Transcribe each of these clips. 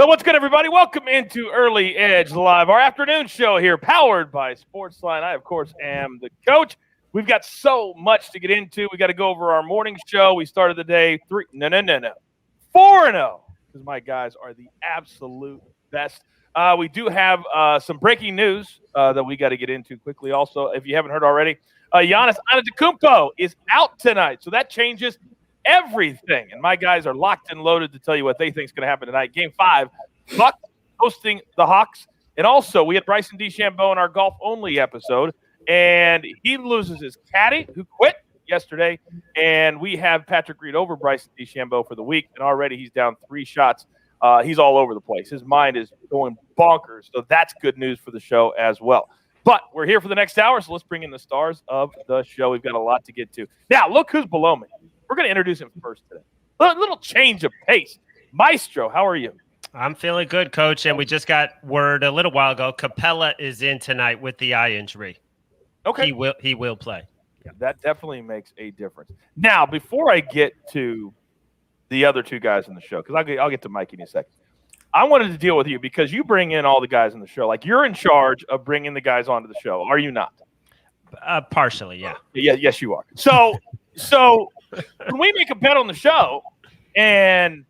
So what's good, everybody? Welcome into Early Edge Live, our afternoon show here, powered by SportsLine. I, of course, am the coach. We've got so much to get into. We got to go over our morning show. We started the day 4-0, because my guys are the absolute best. We do have some breaking news that we got to get into quickly. Also, if you haven't heard already, Giannis Antetokounmpo is out tonight, so that changes everything. And my guys are locked and loaded to tell you what they think is going to happen tonight. Game 5, Bucks hosting the Hawks. And also, we had Bryson DeChambeau in our golf-only episode, and he loses his caddy, who quit yesterday. And we have Patrick Reed over Bryson DeChambeau for the week, and already he's down 3 shots. He's all over the place. His mind is going bonkers, so that's good news for the show as well. But we're here for the next hour, so let's bring in the stars of the show. We've got a lot to get to. Now, look who's below me. We're going to introduce him first today. A little change of pace. Maestro, how are you? I'm feeling good, Coach, and we just got word a little while ago. Capella is in tonight with the eye injury. Okay. He will play. Yeah, that definitely makes a difference. Now, before I get to the other 2 guys in the show, because I'll get to Mike in a second, I wanted to deal with you because you bring in all the guys in the show. Like, you're in charge of bringing the guys onto the show. Are you not? Partially, yeah. Yes, you are. So when we make a bet on the show, and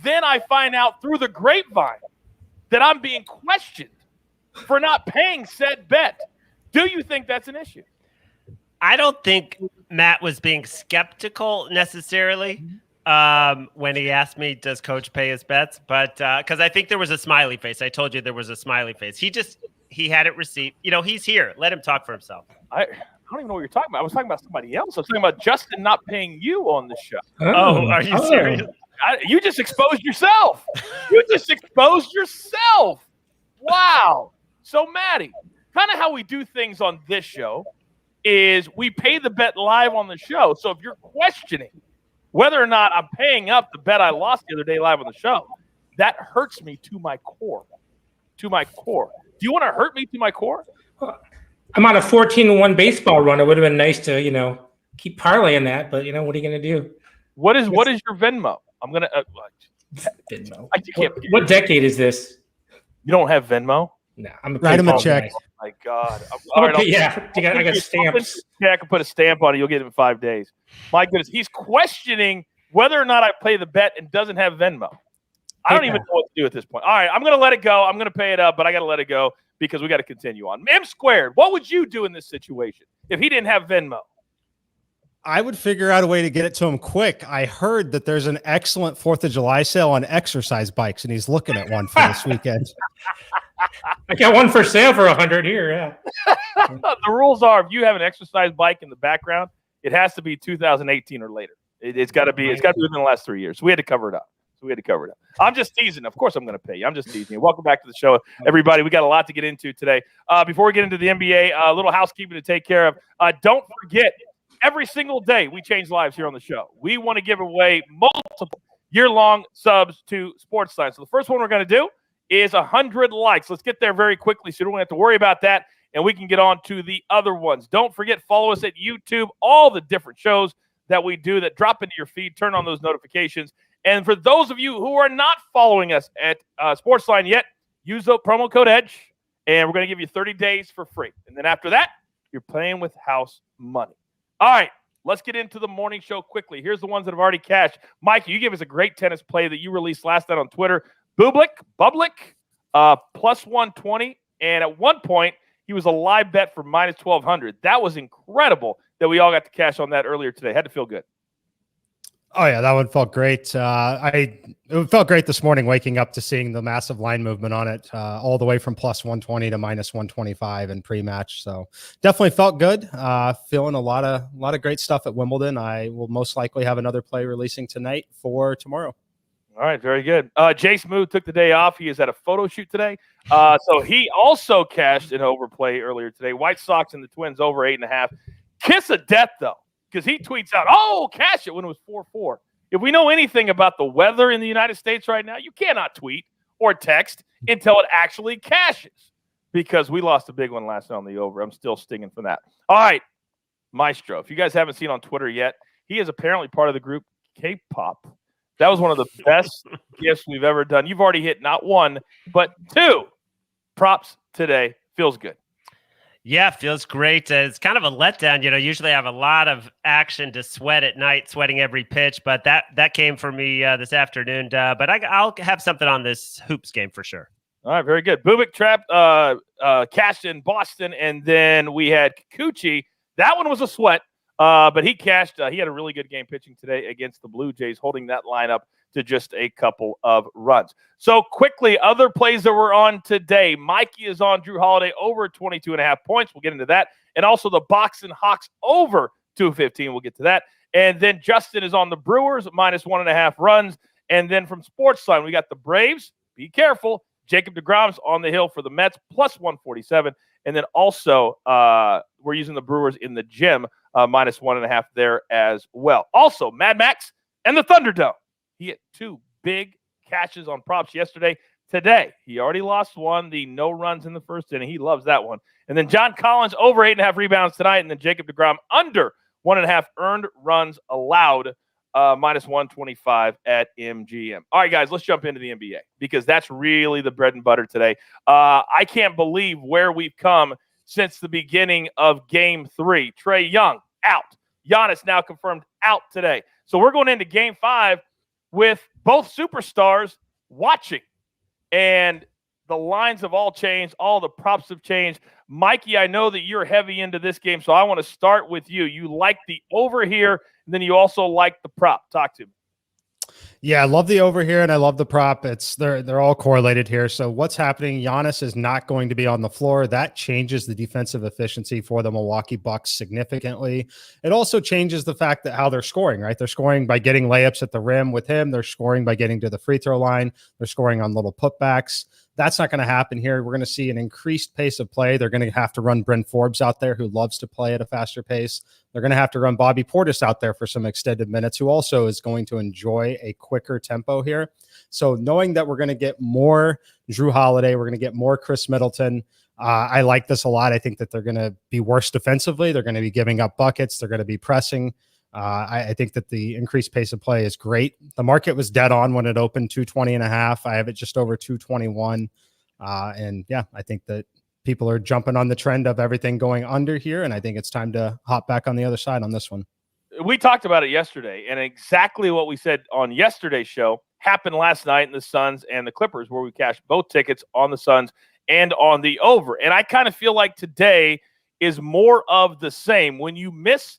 then I find out through the grapevine that I'm being questioned for not paying said bet, do you think that's an issue? I don't think Matt was being skeptical necessarily when he asked me, does Coach pay his bets? But because I think there was a smiley face. I told you there was a smiley face. He had it received. You know, he's here. Let him talk for himself. I don't even know what you're talking about. I was talking about somebody else. I was talking about Justin not paying you on the show. Oh, are you serious? You just exposed yourself. Wow. So, Maddie, kind of how we do things on this show is we pay the bet live on the show. So if you're questioning whether or not I'm paying up the bet I lost the other day live on the show, that hurts me to my core. Do you want to hurt me to my core? I'm on a 14-1 baseball run. It would have been nice to, keep parlaying that, but what are you going to do? What is your Venmo? I'm gonna Venmo. What decade is this? You don't have Venmo? No, I'm write him a check. Oh my God! I got stamps. Yeah, I can put a stamp on it. You'll get it in 5 days. My goodness, he's questioning whether or not I play the bet and doesn't have Venmo. I don't even know what to do at this point. All right, I'm gonna let it go. I'm gonna pay it up, but I got to let it go because we got to continue on. M squared. What would you do in this situation if he didn't have Venmo? I would figure out a way to get it to him quick. I heard that there's an excellent 4th of July sale on exercise bikes, and he's looking at one for this weekend. I got one for sale for $100 here. Yeah. The rules are if you have an exercise bike in the background, it has to be 2018 or later. It's got to be within the last 3 years. So we had to cover it up. I'm just teasing. Of course, I'm going to pay you. I'm just teasing you. Welcome back to the show, everybody. We got a lot to get into today. Before we get into the NBA, a little housekeeping to take care of. Don't forget, every single day we change lives here on the show. We want to give away multiple year-long subs to SportsLine. So the first one we're going to do is 100 likes. Let's get there very quickly so you don't have to worry about that, and we can get on to the other ones. Don't forget, follow us at YouTube, all the different shows that we do that drop into your feed. Turn on those notifications. And for those of you who are not following us at SportsLine yet, use the promo code EDGE, and we're going to give you 30 days for free. And then after that, you're playing with house money. All right, let's get into the morning show quickly. Here's the ones that have already cashed. Mike, you gave us a great tennis play that you released last night on Twitter. Bublik, plus 120. And at one point, he was a live bet for minus 1,200. That was incredible that we all got to cash on that earlier today. Had to feel good. Oh, yeah, that one felt great. It felt great this morning waking up to seeing the massive line movement on it, all the way from plus 120 to minus 125 in pre-match. So definitely felt good. Feeling a lot of great stuff at Wimbledon. I will most likely have another play releasing tonight for tomorrow. All right, very good. Jay Smooth took the day off. He is at a photo shoot today. So he also cashed an overplay earlier today. White Sox and the Twins over 8.5. Kiss of death, though, because he tweets out, "Oh, cash it," when it was 4-4. If we know anything about the weather in the United States right now, you cannot tweet or text until it actually cashes, because we lost a big one last night on the over. I'm still stinging from that. All right, Maestro, if you guys haven't seen on Twitter yet, he is apparently part of the group K-Pop That was one of the best gifts we've ever done. You've already hit not one, but two props today. Feels good. Yeah, feels great. It's kind of a letdown. Usually I have a lot of action to sweat at night, sweating every pitch, but that came for me this afternoon. But I'll have something on this hoops game for sure. All right, very good. Bubik trapped, cashed in Boston, and then we had Kikuchi. That one was a sweat, but he cashed. He had a really good game pitching today against the Blue Jays, holding that lineup to just a couple of runs. So quickly, other plays that were on today. Mikey is on Drew Holiday over 22.5 points. We'll get into that. And also the Box and Hawks over 215. We'll get to that. And then Justin is on the Brewers minus 1.5 runs. And then from SportsLine, we got the Braves. Be careful. Jacob deGrom's on the hill for the Mets plus 147. And then also we're using the Brewers in the gym minus 1.5 there as well. Also, Mad Max and the Thunderdome. He hit two big catches on props yesterday. Today, he already lost one, the no runs in the first inning. He loves that one. And then John Collins over 8.5 rebounds tonight. And then Jacob deGrom under 1.5 earned runs allowed, minus 125 at MGM. All right, guys, let's jump into the NBA because that's really the bread and butter today. I can't believe where we've come since the beginning of Game 3. Trae Young out. Giannis now confirmed out today. So we're going into Game 5 with both superstars watching. And the lines have all changed. All the props have changed. Mikey, I know that you're heavy into this game, so I want to start with you. You like the over here, and then you also like the prop. Talk to me. Yeah, I love the over here and I love the prop. They're all correlated here. So what's happening? Giannis is not going to be on the floor. That changes the defensive efficiency for the Milwaukee Bucks significantly. It also changes the fact that how they're scoring, right? They're scoring by getting layups at the rim with him. They're scoring by getting to the free throw line. They're scoring on little putbacks. That's not going to happen here. We're going to see an increased pace of play. They're going to have to run Bryn Forbes out there, who loves to play at a faster pace. They're going to have to run Bobby Portis out there for some extended minutes, who also is going to enjoy a quicker tempo here. So knowing that we're going to get more Drew Holiday, we're going to get more Chris Middleton. I like this a lot. I think that they're going to be worse defensively. They're going to be giving up buckets. They're going to be pressing. I think that the increased pace of play is great. The market was dead on when it opened 220.5. I have it just over 221. And yeah, I think that people are jumping on the trend of everything going under here. And I think it's time to hop back on the other side on this one. We talked about it yesterday, and exactly what we said on yesterday's show happened last night in the Suns and the Clippers, where we cashed both tickets on the Suns and on the over. And I kind of feel like today is more of the same. When you miss,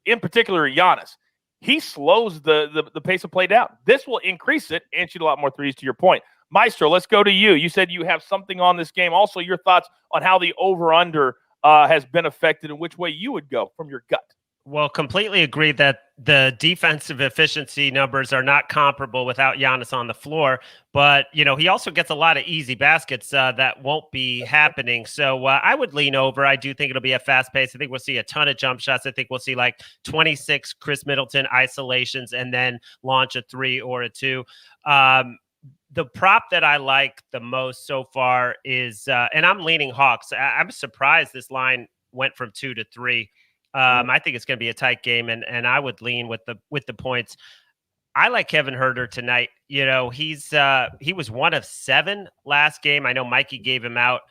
in particular, Giannis, he slows the pace of play down. This will increase it and shoot a lot more threes, to your point. Maestro, let's go to you. You said you have something on this game. Also, your thoughts on how the over-under has been affected and which way you would go from your gut. Well, completely agree that the defensive efficiency numbers are not comparable without Giannis on the floor. But, he also gets a lot of easy baskets that won't be happening. So I would lean over. I do think it'll be a fast pace. I think we'll see a ton of jump shots. I think we'll see like 26 Chris Middleton isolations and then launch a 3 or a 2. The prop that I like the most so far is, and I'm leaning Hawks. I'm surprised this line went from 2 to 3. I think it's going to be a tight game, and I would lean with the points. I like Kevin Huerter tonight. He was 1 of 7 last game. I know Mikey gave him out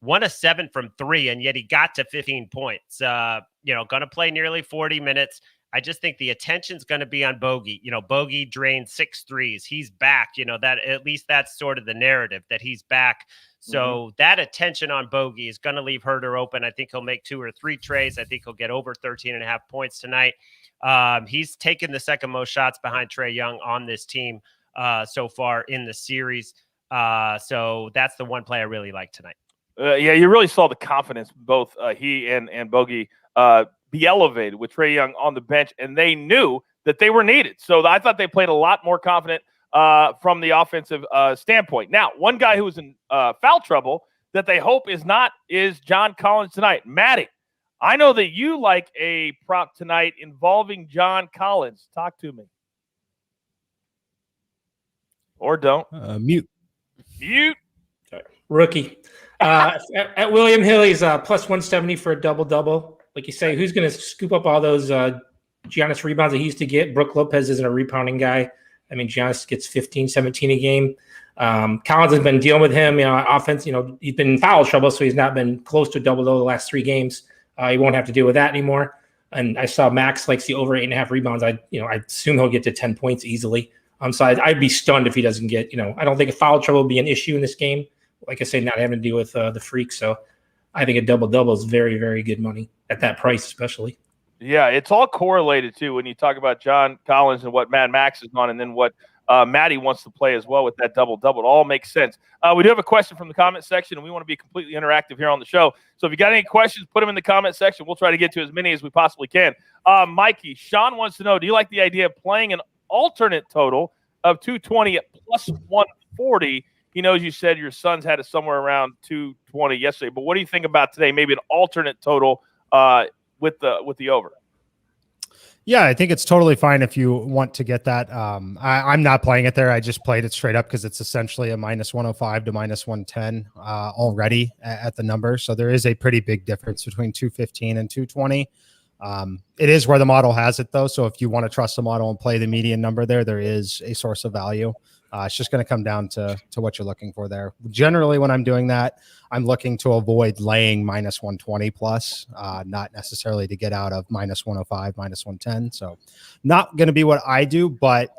1 of 7 from 3, and yet he got to 15 points. Going to play nearly 40 minutes. I just think the attention's going to be on Bogey. Bogey drained 6 threes. He's back. That at least that's sort of the narrative, that he's back. So that attention on Bogey is going to leave Huerter open. I think he'll make 2 or 3 trays. I think he'll get over 13.5 points tonight. He's taken the second most shots behind Trae Young on this team so far in the series. So that's the one play I really like tonight. Yeah, you really saw the confidence, both he and Bogey, be elevated with Trae Young on the bench, and they knew that they were needed. So I thought they played a lot more confident from the offensive standpoint. Now, one guy who was in foul trouble that they hope is John Collins tonight. Matty, I know that you like a prop tonight involving John Collins. Talk to me. Or don't. Mute. Rookie. At William Hill, he's plus 170 for a double-double. Like you say, who's going to scoop up all those Giannis rebounds that he used to get? Brook Lopez isn't a rebounding guy. I mean, Giannis gets 15, 17 a game. Collins has been dealing with him, offense, he's been in foul trouble, so he's not been close to a double-double the last 3 games. He won't have to deal with that anymore. And I saw Max likes the over 8.5 rebounds. I assume he'll get to 10 points easily. So I'd be stunned if he doesn't get, I don't think a foul trouble will be an issue in this game. Like I say, not having to deal with the freak. So I think a double-double is very, very good money at that price, especially. Yeah, it's all correlated, too, when you talk about John Collins and what Mad Max is on, and then what Matty wants to play as well with that double-double. It all makes sense. We do have a question from the comment section, and we want to be completely interactive here on the show. So if you got any questions, put them in the comment section. We'll try to get to as many as we possibly can. Mikey, Sean wants to know, do you like the idea of playing an alternate total of 220 at plus 140? He knows you said your son's had it somewhere around 220 yesterday, but what do you think about today? Maybe an alternate total with the over. Yeah, I think it's totally fine if you want to get that. I'm not playing it there. I just played it straight up because it's essentially a minus 105 to minus 110 already at the number. So there is a pretty big difference between 215 and 220. It is where the model has it, though. So if you want to trust the model and play the median number there is a source of value. It's just going to come down to what you're looking for there. Generally, when I'm doing that, I'm looking to avoid laying minus 120 plus, not necessarily to get out of minus 105, minus 110. So not going to be what I do, but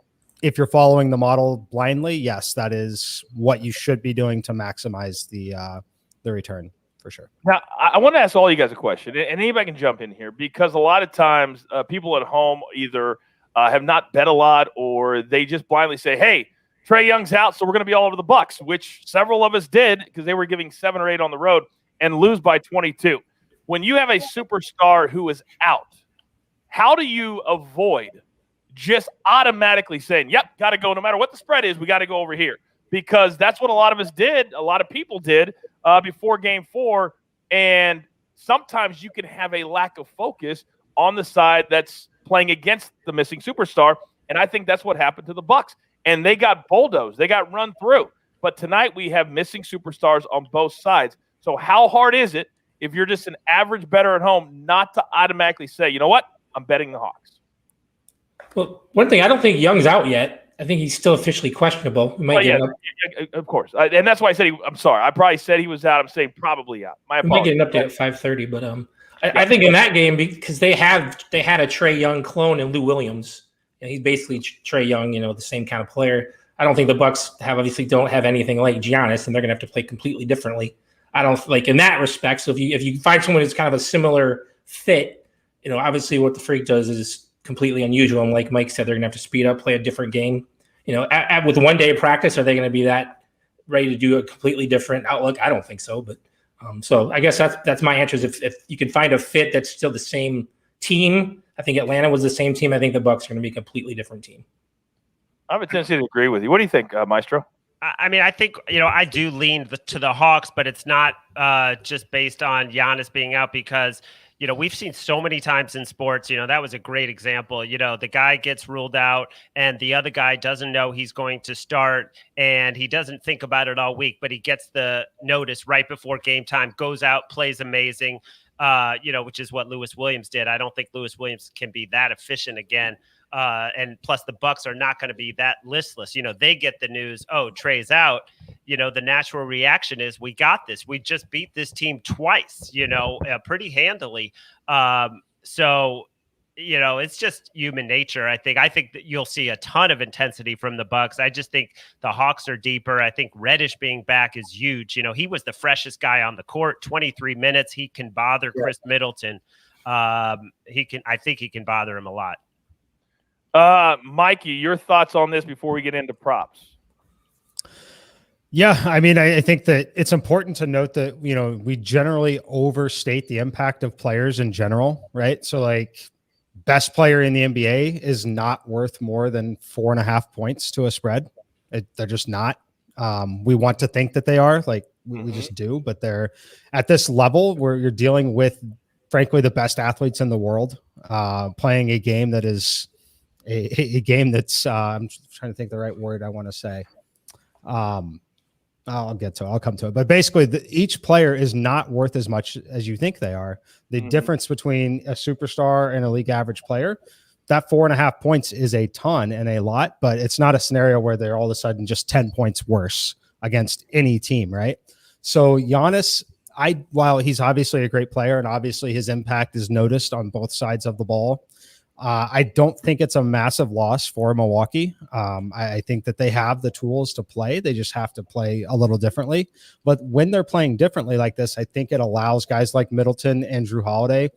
if you're following the model blindly, yes, that is what you should be doing to maximize the return for sure. Now, I want to ask all you guys a question, and anybody can jump in here, because a lot of times people at home either have not bet a lot or they just blindly say, hey, Trae Young's out, so we're going to be all over the Bucks, which several of us did because they were giving 7 or 8 on the road and lose by 22. When you have a superstar who is out, how do you avoid just automatically saying, yep, got to go no matter what the spread is, we got to go over here? Because that's what a lot of us did, a lot of people did before Game 4, and sometimes you can have a lack of focus on the side that's playing against the missing superstar, and I think that's what happened to the Bucks. And they got bulldozed. They got run through. But tonight we have missing superstars on both sides. So how hard is it if you're just an average bettor at home not to automatically say, you know what, I'm betting the Hawks? Well, one thing, I don't think Young's out yet. I think he's still officially questionable. We might get of course. And that's why I said I'm sorry. I probably said he was out. I'm saying probably out. My apologies. We might get an update at 5:30. But I think in that game, because they had a Trae Young clone in Lou Williams. And he's basically Trae Young, the same kind of player. I don't think the Bucks don't have anything like Giannis, and they're going to have to play completely differently. I don't like in that respect. So if you find someone who's kind of a similar fit, obviously what the Freak does is completely unusual. And like Mike said, they're going to have to speed up, play a different game. With 1 day of practice, are they going to be that ready to do a completely different outlook? I don't think so. But so I guess that's my answer. Is if you can find a fit that's still the same team. I think Atlanta was the same team. I think the Bucks are going to be a completely different team. I have a tendency to agree with you. What do you think, Maestro? I mean, I think, I do lean to the Hawks, but it's not just based on Giannis being out because, we've seen so many times in sports, that was a great example. The guy gets ruled out and the other guy doesn't know he's going to start and he doesn't think about it all week, but he gets the notice right before game time, goes out, plays amazing. Which is what Lewis Williams did. I don't think Lewis Williams can be that efficient again. And plus the Bucks are not going to be that listless. They get the news, oh, Trae's out. The natural reaction is we got this. We just beat this team twice, pretty handily. It's just human nature. I think that you'll see a ton of intensity from the Bucks. I just think the Hawks are deeper. I think Reddish being back is huge. He was the freshest guy on the court, 23 minutes. He can bother Chris Middleton. I think he can bother him a lot. Mikey, your thoughts on this before we get into props? Yeah, I mean, I think that it's important to note that, we generally overstate the impact of players in general, right? So like, best player in the NBA is not worth more than 4.5 points to a spread. They're just not. We want to think that they are, like we just do, but they're at this level where you're dealing with, frankly, the best athletes in the world, playing a game that is a game that's I'm trying to think the right word I want to say. I'll come to it. But basically, each player is not worth as much as you think they are. The difference between a superstar and a league average player that 4.5 points is a ton and a lot, but it's not a scenario where they're all of a sudden just 10 points worse against any team, right? So Giannis, while he's obviously a great player and obviously his impact is noticed on both sides of the ball, I don't think it's a massive loss for Milwaukee. I think that they have the tools to play. They just have to play a little differently. But when they're playing differently like this, I think it allows guys like Middleton and Drew Holiday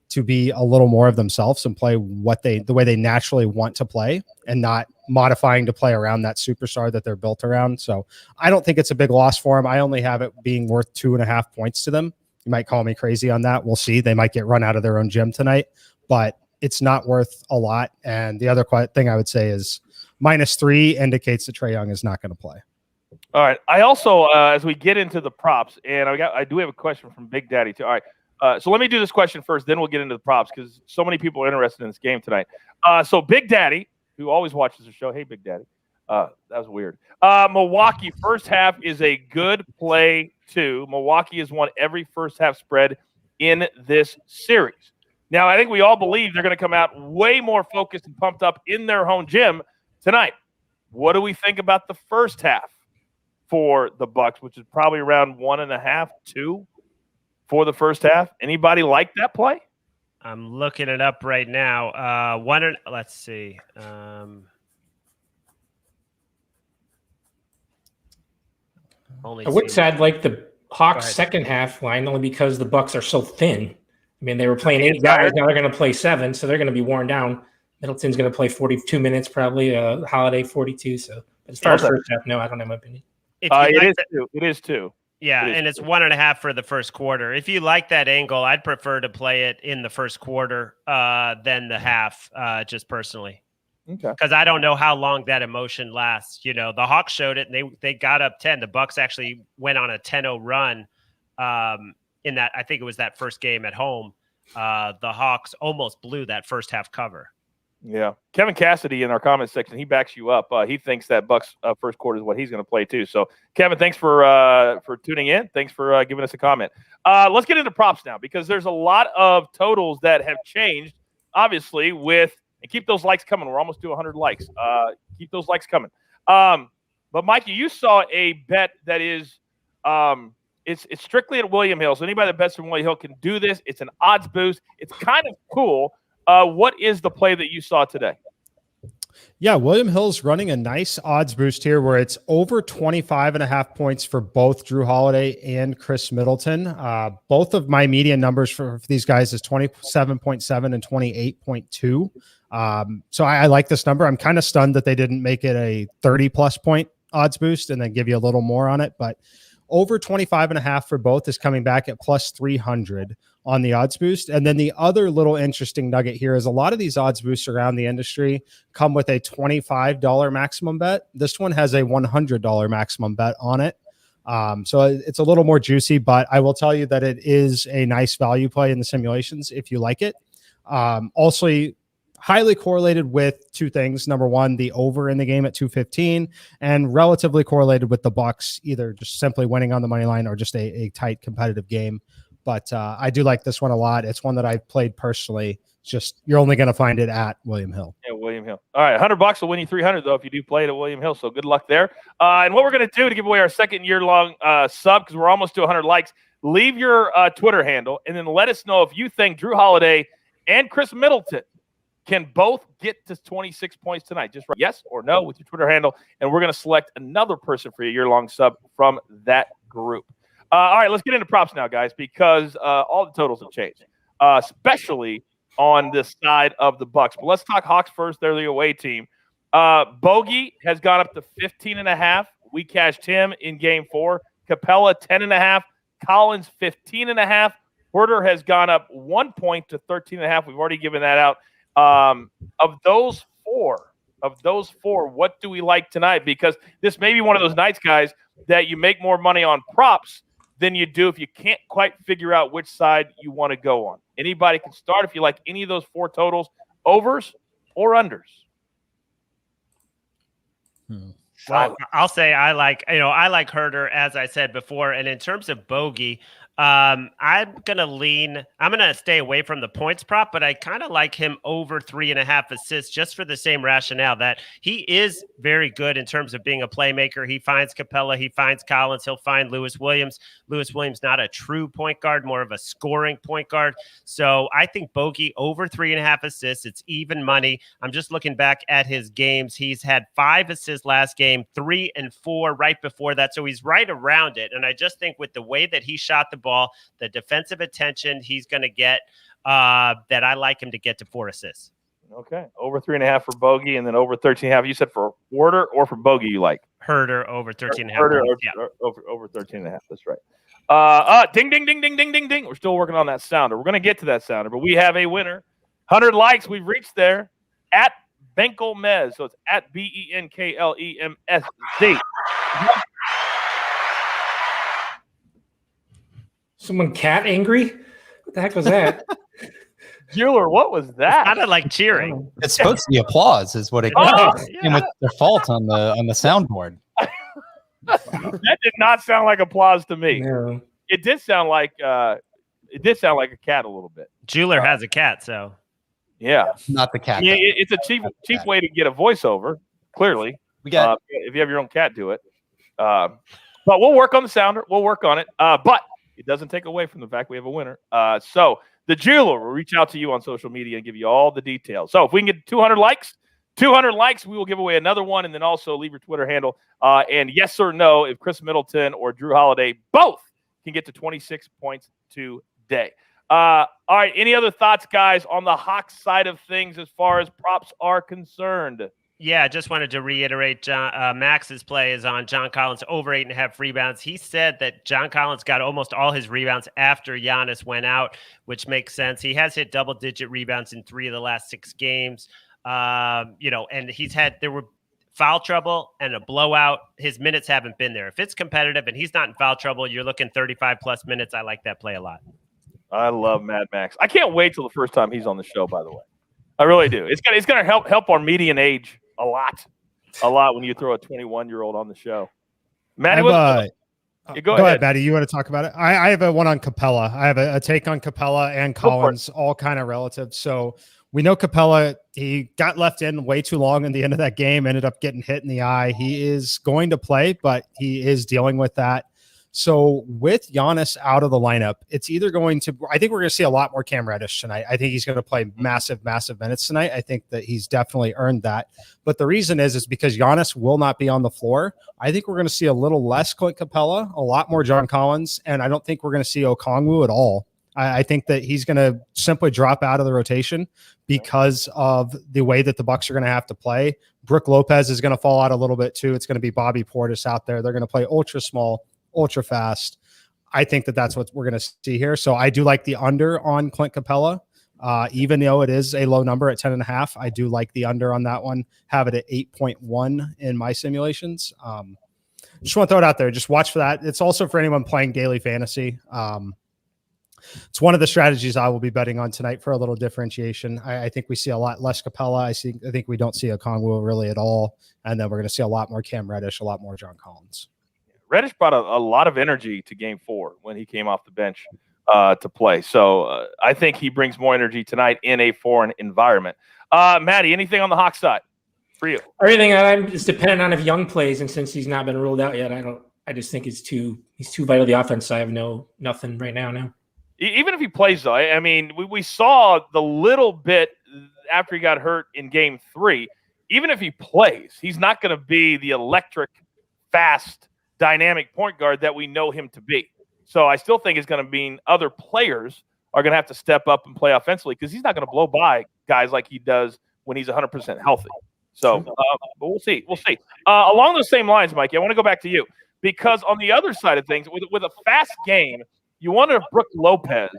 to be a little more of themselves and play the way they naturally want to play and not modifying to play around that superstar that they're built around. So I don't think it's a big loss for them. I only have it being worth 2.5 points to them. You might call me crazy on that. We'll see. They might get run out of their own gym tonight, but it's not worth a lot. And the other thing I would say is -3 indicates that Trae Young is not going to play. All right. I also, as we get into the props, and I do have a question from Big Daddy too. All right. So let me do this question first, then we'll get into the props because so many people are interested in this game tonight. So Big Daddy, who always watches the show, hey, Big Daddy. That was weird. Milwaukee first half is a good play too. Milwaukee has won every first half spread in this series. Now, I think we all believe they're going to come out way more focused and pumped up in their home gym tonight. What do we think about the first half for the Bucks, which is probably around 1.5, 2 for the first half? Anybody like that play? I'm looking it up right now. Let's see. I would say I'd like the Hawks second half line only because the Bucks are so thin. I mean, they were playing 8 guys. Now they're going to play 7, so they're going to be worn down. Middleton's going to play 42 minutes probably. Holiday 42. So as far as first half, no, I don't have my opinion. It is too. Yeah, and it's 1.5 for the first quarter. If you like that angle, I'd prefer to play it in the first quarter than the half, just personally. Okay. Because I don't know how long that emotion lasts. You know, the Hawks showed it, and they got up 10. The Bucks actually went on a 10-0 run. In that, I think it was that first game at home, the Hawks almost blew that first half cover. Yeah. Kevin Cassidy in our comment section, he backs you up. He thinks that Bucks first quarter is what he's going to play too. So, Kevin, thanks for tuning in. Thanks for giving us a comment. Let's get into props now because there's a lot of totals that have changed, obviously, and keep those likes coming. We're almost to 100 likes. Keep those likes coming. But, Mikey, you saw a bet that is it's strictly at William Hill. So anybody that bets from William Hill can do this. It's an odds boost. It's kind of cool. What is the play that you saw today? Yeah, William Hill's running a nice odds boost here where it's over 25.5 points for both Drew Holiday and Chris Middleton. Both of my median numbers for these guys is 27.7 and 28.2. So I like this number. I'm kind of stunned that they didn't make it a 30-plus point odds boost and then give you a little more on it. But over 25.5 for both is coming back at plus 300 on the odds boost. And then the other little interesting nugget here is a lot of these odds boosts around the industry come with a $25 maximum bet. This one has a $100 maximum bet on it. So it's a little more juicy, but I will tell you that it is a nice value play in the simulations if you like it. Also, highly correlated with two things. Number one, the over in the game at 215, and relatively correlated with the Bucks, either just simply winning on the money line or just a tight competitive game. But I do like this one a lot. It's one that I've played personally. Just you're only going to find it at William Hill. Yeah, William Hill. All right, $100 will win you 300 though if you do play it at William Hill. So good luck there. And what we're going to do to give away our second year-long sub, because we're almost to 100 likes, leave your Twitter handle and then let us know if you think Drew Holiday and Chris Middleton can both get to 26 points tonight. Just write yes or no with your Twitter handle, and we're going to select another person for a year-long sub from that group. All right, let's get into props now, guys, because all the totals have changed, especially on this side of the Bucks. But let's talk Hawks first. They're the away team. Bogey has gone up to 15.5. We cashed him in Game 4. Capella 10.5. Collins 15.5. Porter has gone up 1 point to 13.5. We've already given that out. Of those four, what do we like tonight? Because this may be one of those nights, guys, that you make more money on props than you do if you can't quite figure out which side you want to go on. Anybody can start if you like any of those four totals, overs or unders. Well, I'll say I like Herter, as I said before. And in terms of bogey, I'm going to stay away from the points prop, but I kind of like him over 3.5 assists just for the same rationale that he is very good in terms of being a playmaker. He finds Capella, he finds Collins, he'll find Lewis Williams. Lewis Williams, not a true point guard, more of a scoring point guard. So I think Bogey over 3.5 assists. It's even money. I'm just looking back at his games. He's had 5 assists last game, 3 and 4 right before that. So he's right around it. And I just think with the way that he shot the ball, the defensive attention he's going to get, that I like him to get to 4 assists. Okay. Over 3.5 for Bogey, and then over 13.5. You said for Herder or for Bogey you like? Herder over 13.5. Herder over 13.5. That's right. Ding, ding, ding, ding, ding, ding, ding. We're still working on that sounder. We're going to get to that sounder, but we have a winner. 100 likes. We've reached there at Benkelmez. So it's at BENKLEMSZ. Someone cat angry? What the heck was that? Bueller, what was that? Kind of like cheering. It's supposed to be applause, is what it came with default on the soundboard. That did not sound like applause to me. No. It did sound like a cat a little bit. Jeweler has a cat, so yeah, Not the cat. yeah. It's a cheap way to get a voiceover. Clearly, We got if you have your own cat, do it. But we'll work on the sounder. We'll work on it. But it doesn't take away from the fact we have a winner. So the jeweler will reach out to you on social media and give you all the details. So if we can get 200 likes, we will give away another one, and then also leave your Twitter handle. And yes or no, if Chris Middleton or Drew Holiday both can get to 26 points today. All right, any other thoughts, guys, on the Hawks side of things as far as props are concerned? yeah, I just wanted to reiterate Max's play is on John Collins over 8.5 rebounds. He said that John Collins got almost all his rebounds after Giannis went out, which makes sense. He has hit double-digit rebounds in 3 of the last 6 games. And there were foul trouble and a blowout. His minutes haven't been there. If it's competitive and he's not in foul trouble, you're looking 35-plus minutes. I like that play a lot. I love Mad Max. I can't wait till the first time he's on the show, by the way. I really do. It's gonna help our median age a lot when you throw a 21-year-old on the show. Maddie, go ahead, Maddie. You want to talk about it? I have a one on Capella. I have a take on Capella and Collins, all kind of relative. So we know Capella, he got left in way too long in the end of that game, ended up getting hit in the eye. He is going to play, but he is dealing with that. So with Giannis out of the lineup, it's either going to, I think we're going to see a lot more Cam Reddish tonight. I think he's going to play massive minutes tonight. I think that he's definitely earned that. But the reason is because Giannis will not be on the floor. I think we're going to see a little less Clint Capella, a lot more John Collins, and I don't think we're going to see Okongwu at all. I think that he's going to simply drop out of the rotation because of the way that the Bucks are going to have to play. Brook Lopez is going to fall out a little bit too. It's going to be Bobby Portis out there. They're going to play ultra small, ultra fast. I think that that's what we're going to see here. So I do like the under on Clint Capella, even though it is a low number at 10.5. I do like the under on that one. Have it at 8.1 in my simulations. Just want to throw it out there. Just watch for that. It's also for anyone playing daily fantasy. It's one of the strategies I will be betting on tonight for a little differentiation. I think we see a lot less Capella. I think we don't see Okongwu really at all. And then we're going to see a lot more Cam Reddish, a lot more John Collins. Reddish brought a lot of energy to Game 4 when he came off the bench to play. So I think he brings more energy tonight in a foreign environment. Maddie, anything on the Hawks side for you? Everything is dependent on if Young plays, and since he's not been ruled out yet, I just think he's too vital to the offense. So I have nothing right now. Even if he plays, though, I mean, we saw the little bit after he got hurt in Game 3. Even if he plays, he's not going to be the electric, fast, dynamic point guard that we know him to be. So I still think it's going to mean other players are going to have to step up and play offensively because he's not going to blow by guys like he does when he's 100% healthy. So but we'll see. Along those same lines, Mikey, I want to go back to you because on the other side of things, with a fast game, you wonder if Brook Lopez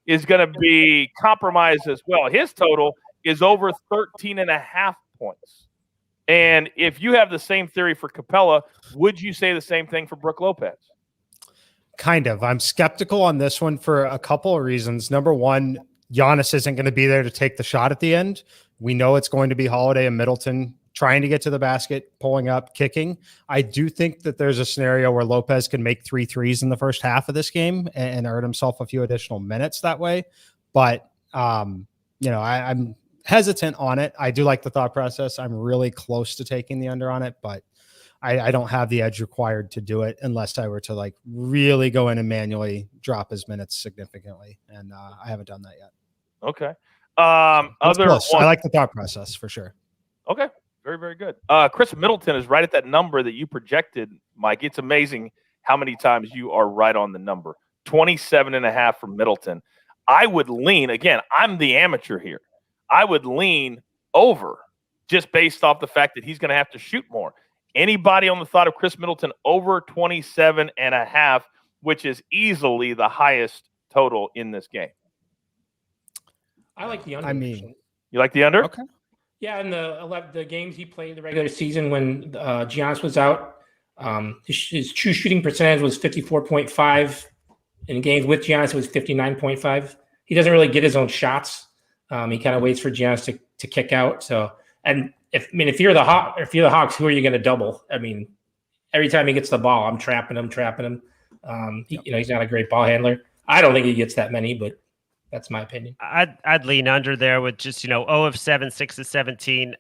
is going to be compromised as well. His total is over 13.5 points. And if you have the same theory for Capella, would you say the same thing for Brook Lopez? Kind of. I'm skeptical on this one for a couple of reasons. Number one, Giannis isn't going to be there to take the shot at the end. We know it's going to be Holiday and Middleton trying to get to the basket, pulling up, kicking. I do think that there's a scenario where Lopez can make 3 threes in the first half of this game and earn himself a few additional minutes that way. But, I'm hesitant on it. I do like the thought process. I'm really close to taking the under on it, but I don't have the edge required to do it unless I were to like really go in and manually drop his minutes significantly. And I haven't done that yet. Okay. I like the thought process for sure. Okay. Very, very good. Chris Middleton is right at that number that you projected, Mike. It's amazing how many times you are right on the number. 27.5 for Middleton. I would lean, again, I'm the amateur here. I would lean over just based off the fact that he's going to have to shoot more. Anybody on the thought of Chris Middleton over 27.5, which is easily the highest total in this game? I like the under. You like the under? Okay. Yeah, in the games he played the regular season when Giannis was out, his true shooting percentage was 54.5. In games with Giannis, it was 59.5. He doesn't really get his own shots. He kind of waits for Giannis to kick out. So, and if you're the Hawks, who are you going to double? I mean, every time he gets the ball, I'm trapping him. He's not a great ball handler. I don't think he gets that many, but that's my opinion. I'd lean under there with just, 0 of 7, 6 of 17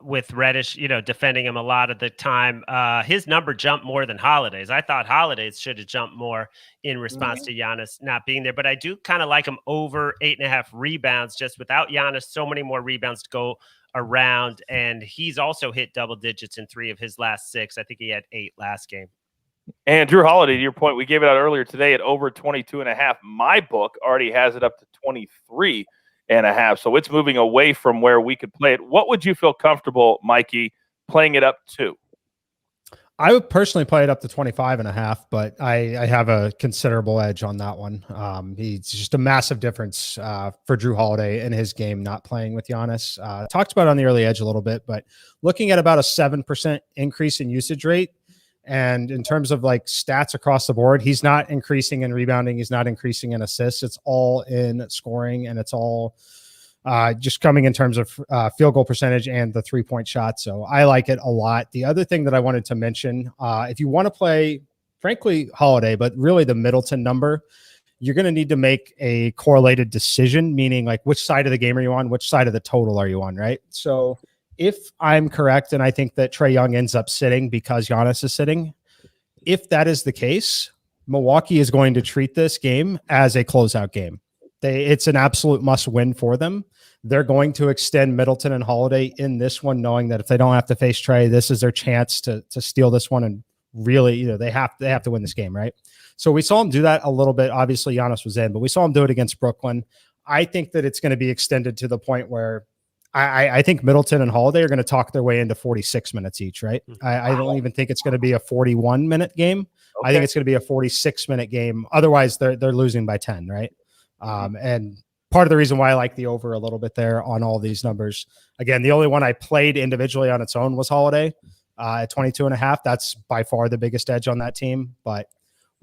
with Reddish, defending him a lot of the time. His number jumped more than Holiday's. I thought Holiday's should have jumped more in response to Giannis not being there. But I do kind of like him over 8.5 rebounds, just without Giannis, so many more rebounds to go around. And he's also hit double digits in 3 of his last 6. I think he had 8 last game. And Drew Holiday, to your point, we gave it out earlier today at over 22.5. My book already has it up to 23.5. So it's moving away from where we could play it. What would you feel comfortable, Mikey, playing it up to? I would personally play it up to 25.5, but I have a considerable edge on that one. He's just a massive difference for Drew Holiday in his game, not playing with Giannis. Talked about it on the early edge a little bit, but looking at about a 7% increase in usage rate. And in terms of like stats across the board, he's not increasing in rebounding. He's not increasing in assists. It's all in scoring, and it's all just coming in terms of field goal percentage and the 3-point shot. So I like it a lot. The other thing that I wanted to mention, if you want to play, frankly, Holiday, but really the Middleton number, you're going to need to make a correlated decision, meaning like which side of the game are you on? Which side of the total are you on, right? So if I'm correct, and I think that Trae Young ends up sitting because Giannis is sitting, if that is the case, Milwaukee is going to treat this game as a closeout game. It's an absolute must win for them. They're going to extend Middleton and Holiday in this one, knowing that if they don't have to face Trae, this is their chance to steal this one. And really, they have to win this game, right? So we saw him do that a little bit. Obviously, Giannis was in, but we saw him do it against Brooklyn. I think that it's going to be extended to the point where I think Middleton and Holiday are going to talk their way into 46 minutes each, right? I don't even think it's going to be a 41-minute game. Okay. I think it's going to be a 46-minute game. Otherwise, they're losing by 10, right? And part of the reason why I like the over a little bit there on all these numbers, again, the only one I played individually on its own was Holiday at 22.5. That's by far the biggest edge on that team, but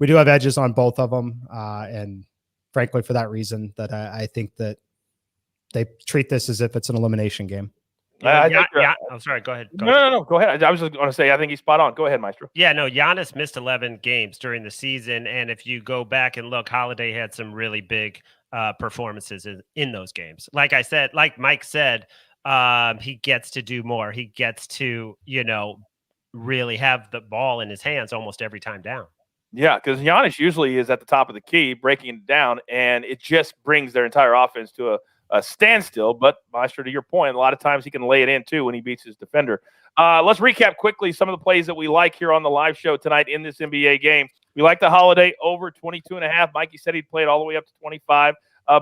we do have edges on both of them. And frankly, for that reason, that I think that they treat this as if it's an elimination game. I'm sorry. Go ahead. No. Go ahead. I was just going to say, I think he's spot on. Go ahead, Maestro. Yeah, no, Giannis missed 11 games during the season. And if you go back and look, Holiday had some really big performances in those games. Like I said, like Mike said, he gets to do more. He gets to, really have the ball in his hands almost every time down. Yeah, because Giannis usually is at the top of the key, breaking it down, and it just brings their entire offense to a standstill. But Maestro, to your point, a lot of times he can lay it in too when he beats his defender. Let's recap quickly some of the plays that we like here on the live show tonight in this NBA game. We like the Holiday over 22.5. Mikey said he'd play it all the way up to 25.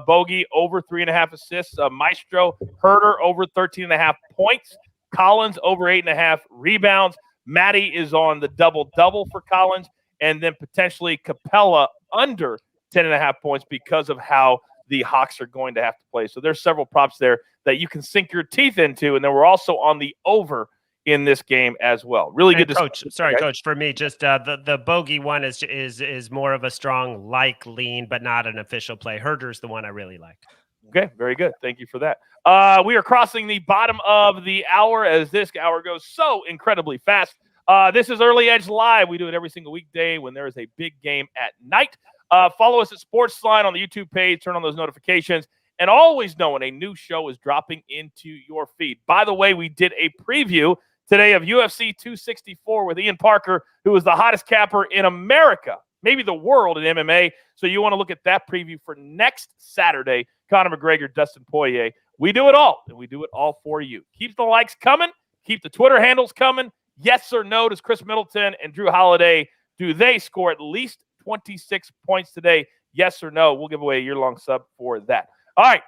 Bogey over 3.5 assists. Maestro Herder over 13.5 points. Collins over 8.5 rebounds. Matty is on the double-double for Collins, and then potentially Capella under 10.5 points because of how the Hawks are going to have to play. So there's several props there that you can sink your teeth into. And then we're also on the over in this game as well. Really good. Coach, Coach, for me, just the bogey one is more of a strong lean, but not an official play. Herder's the one I really like. Okay, very good. Thank you for that. We are crossing the bottom of the hour as this hour goes so incredibly fast. This is Early Edge Live. We do it every single weekday when there is a big game at night. Follow us at SportsLine on the YouTube page. Turn on those notifications. And always know when a new show is dropping into your feed. By the way, we did a preview today of UFC 264 with Ian Parker, who is the hottest capper in America, maybe the world in MMA. So you want to look at that preview for next Saturday. Conor McGregor, Dustin Poirier. We do it all, and we do it all for you. Keep the likes coming. Keep the Twitter handles coming. Yes or no, does Chris Middleton and Drew Holiday, do they score at least 26 points today? Yes or no? We'll give away a year-long sub for that. All right,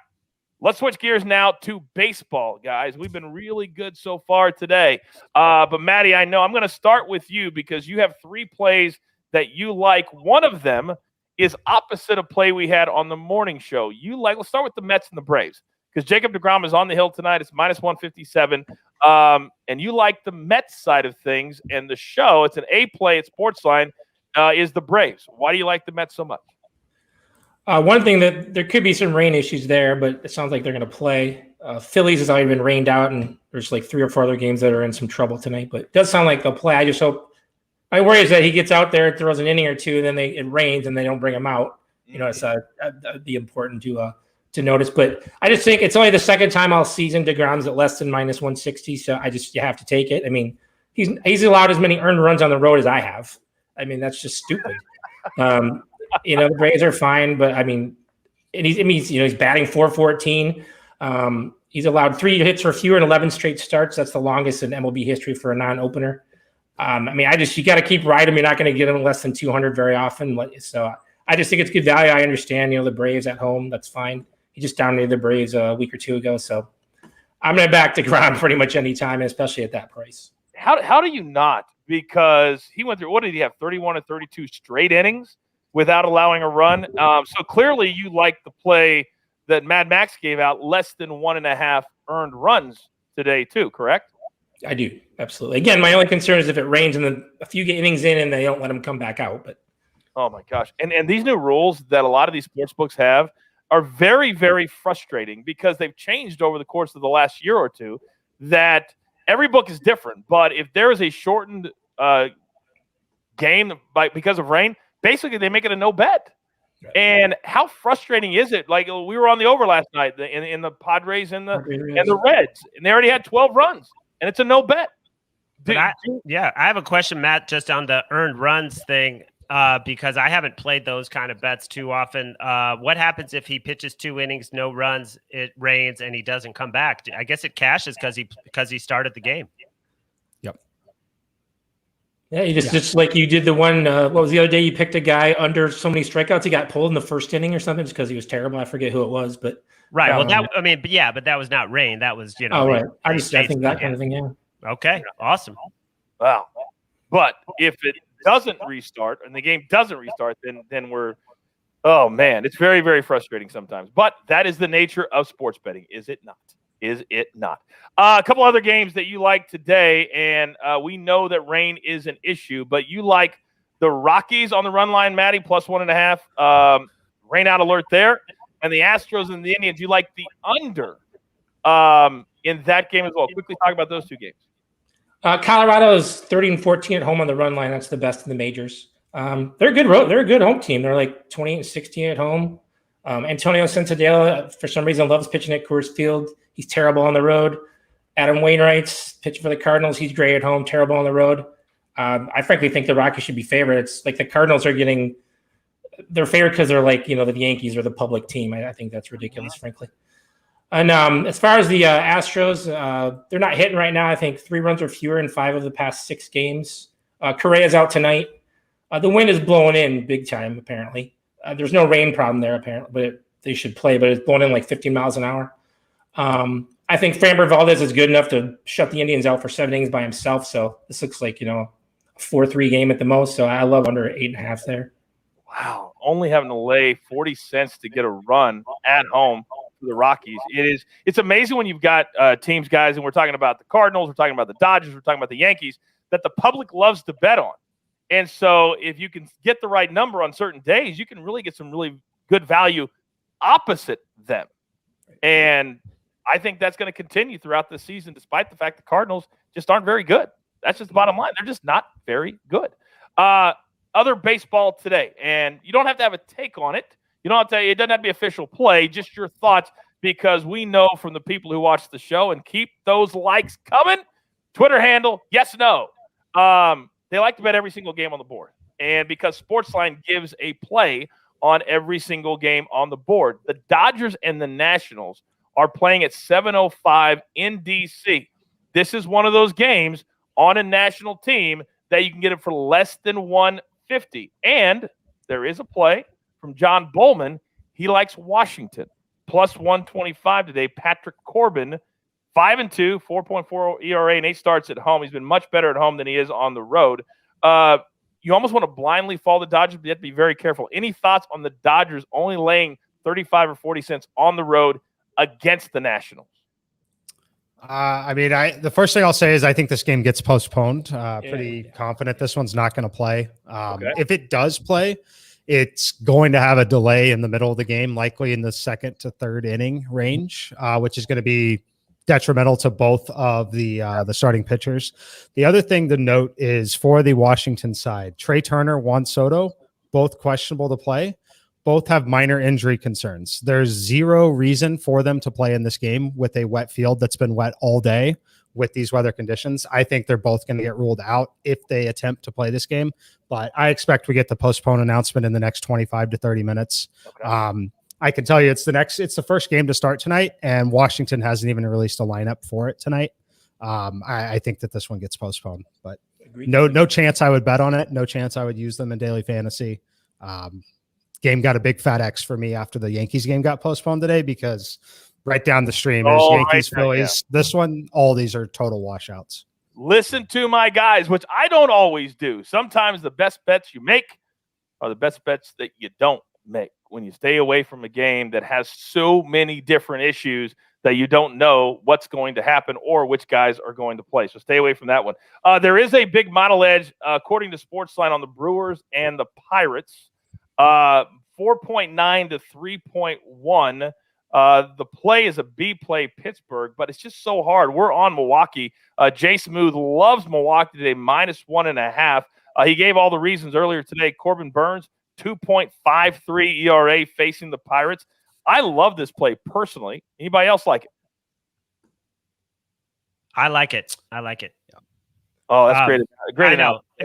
let's switch gears now to baseball, guys. We've been really good so far today. But, Maddie, I know I'm going to start with you because you have 3 plays that you like. One of them is opposite of play we had on the morning show. Let's start with the Mets and the Braves because Jacob deGrom is on the hill tonight. It's minus 157. And you like the Mets side of things. And the show, it's an A play at SportsLine, is the Braves. Why do you like the Mets so much? One thing that there could be some rain issues there, but it sounds like they're going to play. Phillies has already been rained out, and there's like 3 or 4 other games that are in some trouble tonight. But it does sound like they'll play. I just hope. My worry is that he gets out there, throws an inning or 2, and then it rains and they don't bring him out. You know, it's that'd be important to notice. But I just think it's only the second time all season DeGrom's at less than minus 160. So you have to take it. I mean, he's allowed as many earned runs on the road as I have. I mean, that's just stupid. The Braves are fine, but I mean, he's batting .414. He's allowed 3 hits or fewer in 11 straight starts. That's the longest in MLB history for a non-opener. You got to keep riding him. You're not going to get him less than 200 very often. So I just think it's good value. I understand, the Braves at home. That's fine. He just dominated the Braves a week or 2 ago. So I'm going to back DeGrom pretty much any time, especially at that price. How do you not? Because he went through, what did he have, 31 or 32 straight innings without allowing a run? So clearly you like the play that Mad Max gave out, less than 1.5 earned runs today too, correct? I do, absolutely. Again, my only concern is if it rains and then a few innings in and they don't let him come back out. But oh my gosh. And these new rules that a lot of these sports books have are very, very frustrating because they've changed over the course of the last year or two that every book is different. But if there is a shortened game because of rain, basically they make it a no bet. Right. And how frustrating is it? Like we were on the over last night in the Padres and the Reds, and they already had 12 runs. And it's a no bet. I have a question, Matt, just on the earned runs thing, because I haven't played those kind of bets too often. What happens if he pitches 2 innings, no runs, it rains, and he doesn't come back? I guess it cashes because he started the game. Yep. Yeah, just like you did the one. What was the other day? You picked a guy under so many strikeouts, he got pulled in the first inning or something just because he was terrible. I forget who it was, but. Right. Well, but that was not rain. That was, Oh, right. I think that kind of thing. Yeah. Okay. Awesome. Wow. But if it doesn't restart and the game doesn't restart, then we're, oh man, it's very, very frustrating sometimes. But that is the nature of sports betting, is it not? Is it not? A couple other games that you like today, and we know that rain is an issue, but you like the Rockies on the run line, Maddie, plus 1.5. Rain out alert there. And the Astros and the Indians, you like the under in that game as well. Quickly talk about those 2 games. Colorado is 30-14 at home on the run line. That's the best in the majors. They're a good home team. They're like 28-16 at home. Antonio Sensatella, for some reason, loves pitching at Coors Field. He's terrible on the road. Adam Wainwright's pitching for the Cardinals. He's great at home, terrible on the road. I frankly think the Rockies should be favored. It's like the Cardinals are getting – they're favored because they're like, the Yankees are the public team. I think that's ridiculous, frankly. And as far as the Astros, they're not hitting right now. I think 3 runs or fewer in 5 of the past 6 games. Correa's out tonight. The wind is blowing in big time, apparently. There's no rain problem there, apparently, but they should play, but it's blowing in like 15 miles an hour. I think Framber Valdez is good enough to shut the Indians out for 7 innings by himself. So this looks like, a 4-3 game at the most. So I love under 8.5 there. Wow. Only having to lay 40 cents to get a run at home for the Rockies. It's amazing when you've got teams, guys, and we're talking about the Cardinals, we're talking about the Dodgers, we're talking about the Yankees, that the public loves to bet on. And so if you can get the right number on certain days, you can really get some really good value opposite them. And I think that's going to continue throughout the season, despite the fact the Cardinals just aren't very good. That's just the bottom line. They're just not very good. Other baseball today, and you don't have to have a take on it. You don't have to. It doesn't have to be official play. Just your thoughts, because we know from the people who watch the show and keep those likes coming. Twitter handle, yes, no. They like to bet every single game on the board, and because SportsLine gives a play on every single game on the board, the Dodgers and the Nationals are playing at 7:05 in DC. This is one of those games on a national team that you can get it for less than $150. And there is a play from John Bowman. He likes Washington plus 125 today. Patrick Corbin, 5-2, 4.4 ERA, and 8 starts at home. He's been much better at home than he is on the road. You almost want to blindly follow the Dodgers, but you have to be very careful. Any thoughts on the Dodgers only laying 35 or 40 cents on the road against the Nationals? The first thing I'll say is I think this game gets postponed. Pretty confident this one's not going to play. If it does play, it's going to have a delay in the middle of the game, likely in the second to third inning range, which is going to be detrimental to both of the starting pitchers. The other thing to note is for the Washington side, Trey Turner, Juan Soto, both questionable to play. Both have minor injury concerns. There's zero reason for them to play in this game with a wet field that's been wet all day with these weather conditions. I think they're both going to get ruled out if they attempt to play this game, but I expect we get the postpone announcement in the next 25 to 30 minutes. Okay. I can tell you it's the first game to start tonight, and Washington hasn't even released a lineup for it tonight. I think that this one gets postponed, but no chance I would bet on it. No chance I would use them in daily fantasy. Game got a big fat X for me after the Yankees game got postponed today, because right down the stream is Yankees, Phillies. Yeah. This one, all these are total washouts. Listen to my guys, which I don't always do. Sometimes the best bets you make are the best bets that you don't make. When you stay away from a game that has so many different issues that you don't know what's going to happen or which guys are going to play. So stay away from that one. There is a big model edge, according to SportsLine, on the Brewers and the Pirates. 4.9 to 3.1. The play is a B play, Pittsburgh, but it's just so hard. We're on Milwaukee. Jay Smooth loves Milwaukee today, -1.5. He gave all the reasons earlier today. Corbin Burns, 2.53 ERA facing the Pirates. I love this play personally. Anybody else like it? I like it. Yeah. Oh, that's great. Great.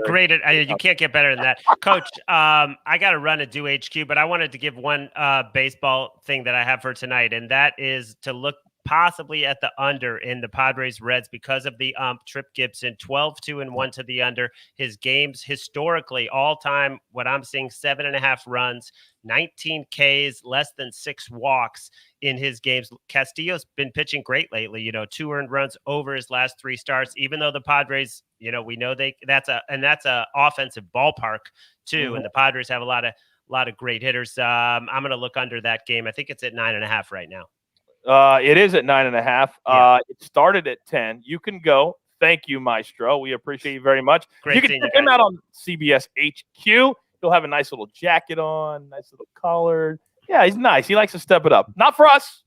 Great. You can't get better than that. Coach, I got to run a do HQ, but I wanted to give one baseball thing that I have for tonight, and that is to look possibly at the under in the Padres Reds because of the Trip Gibson, 12-2-1 to the under. His games historically all time, what I'm seeing, 7.5 runs, 19 Ks, less than 6 walks in his games. Castillo's been pitching great lately, 2 earned runs over his last 3 starts, even though the Padres, we know that's a offensive ballpark too. And the Padres have a lot of great hitters. I'm going to look under that game. I think it's at 9.5 right now. It is at 9.5. Yeah. It started at 10. You can go. Thank you, Maestro. We appreciate you very much. Great. You can check him out on CBS HQ. He'll have a nice little jacket on, nice little collar. Yeah, he's nice. He likes to step it up. Not for us,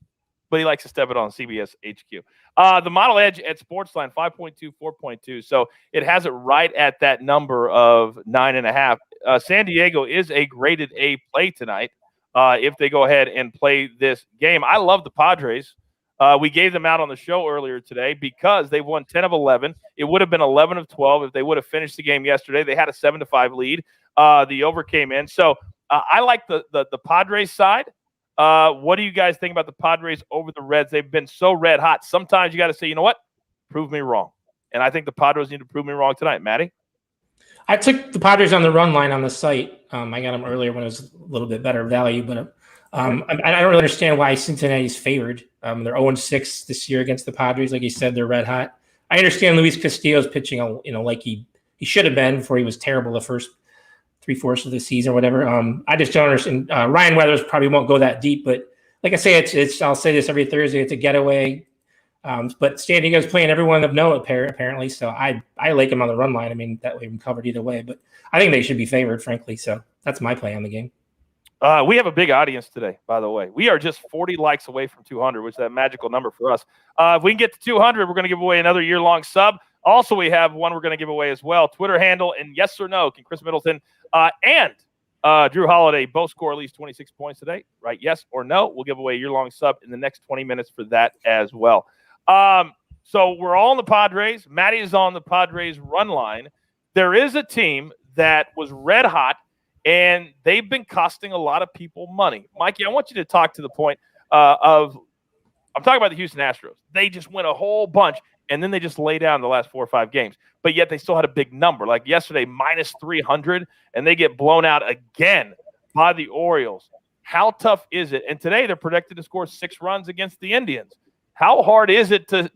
but he likes to step it on CBS HQ. The model edge at SportsLine, 5.2, 4.2. So it has it right at that number of 9.5. San Diego is a graded A play tonight. If they go ahead and play this game. I love the Padres. We gave them out on the show earlier today because they won 10 of 11. It would have been 11 of 12 if they would have finished the game yesterday. They had a 7-5 lead. The over came in. So I like the Padres side. What do you guys think about the Padres over the Reds? They've been so red hot. Sometimes you got to say, you know what? Prove me wrong. And I think the Padres need to prove me wrong tonight. Maddie? I took the Padres on the run line on the site. I got them earlier when it was a little bit better value, but I don't really understand why Cincinnati's favored. They're 0-6 this year against the Padres. Like you said, they're red hot. I understand Luis Castillo's pitching, like he should have been before he was terrible the first 3/4 of the season or whatever. I just don't understand. Ryan Weathers probably won't go that deep, but like I say, it's I'll say this every Thursday. It's a getaway. But San Diego's playing everyone of note apparently, so I like him on the run line. I mean, that way I'm covered either way, but I think they should be favored, frankly. So that's my play on the game. We have a big audience today, by the way. We are just 40 likes away from 200, which is that magical number for us. If we can get to 200, we're going to give away another year-long sub. Also, we have one we're going to give away as well. Twitter handle and yes or no. Can Chris Middleton and Drew Holiday both score at least 26 points today? Right? Yes or no? We'll give away a year-long sub in the next 20 minutes for that as well. So we're all on the Padres. Matty is on the Padres run line. There is a team that was red hot, and they've been costing a lot of people money. Mikey, I want you to talk to the point I'm talking about the Houston Astros. They just win a whole bunch, and then they just lay down the last 4 or 5 games. But yet they still had a big number. Like yesterday, minus 300, and they get blown out again by the Orioles. How tough is it? And today they're projected to score 6 runs against the Indians. How hard is it to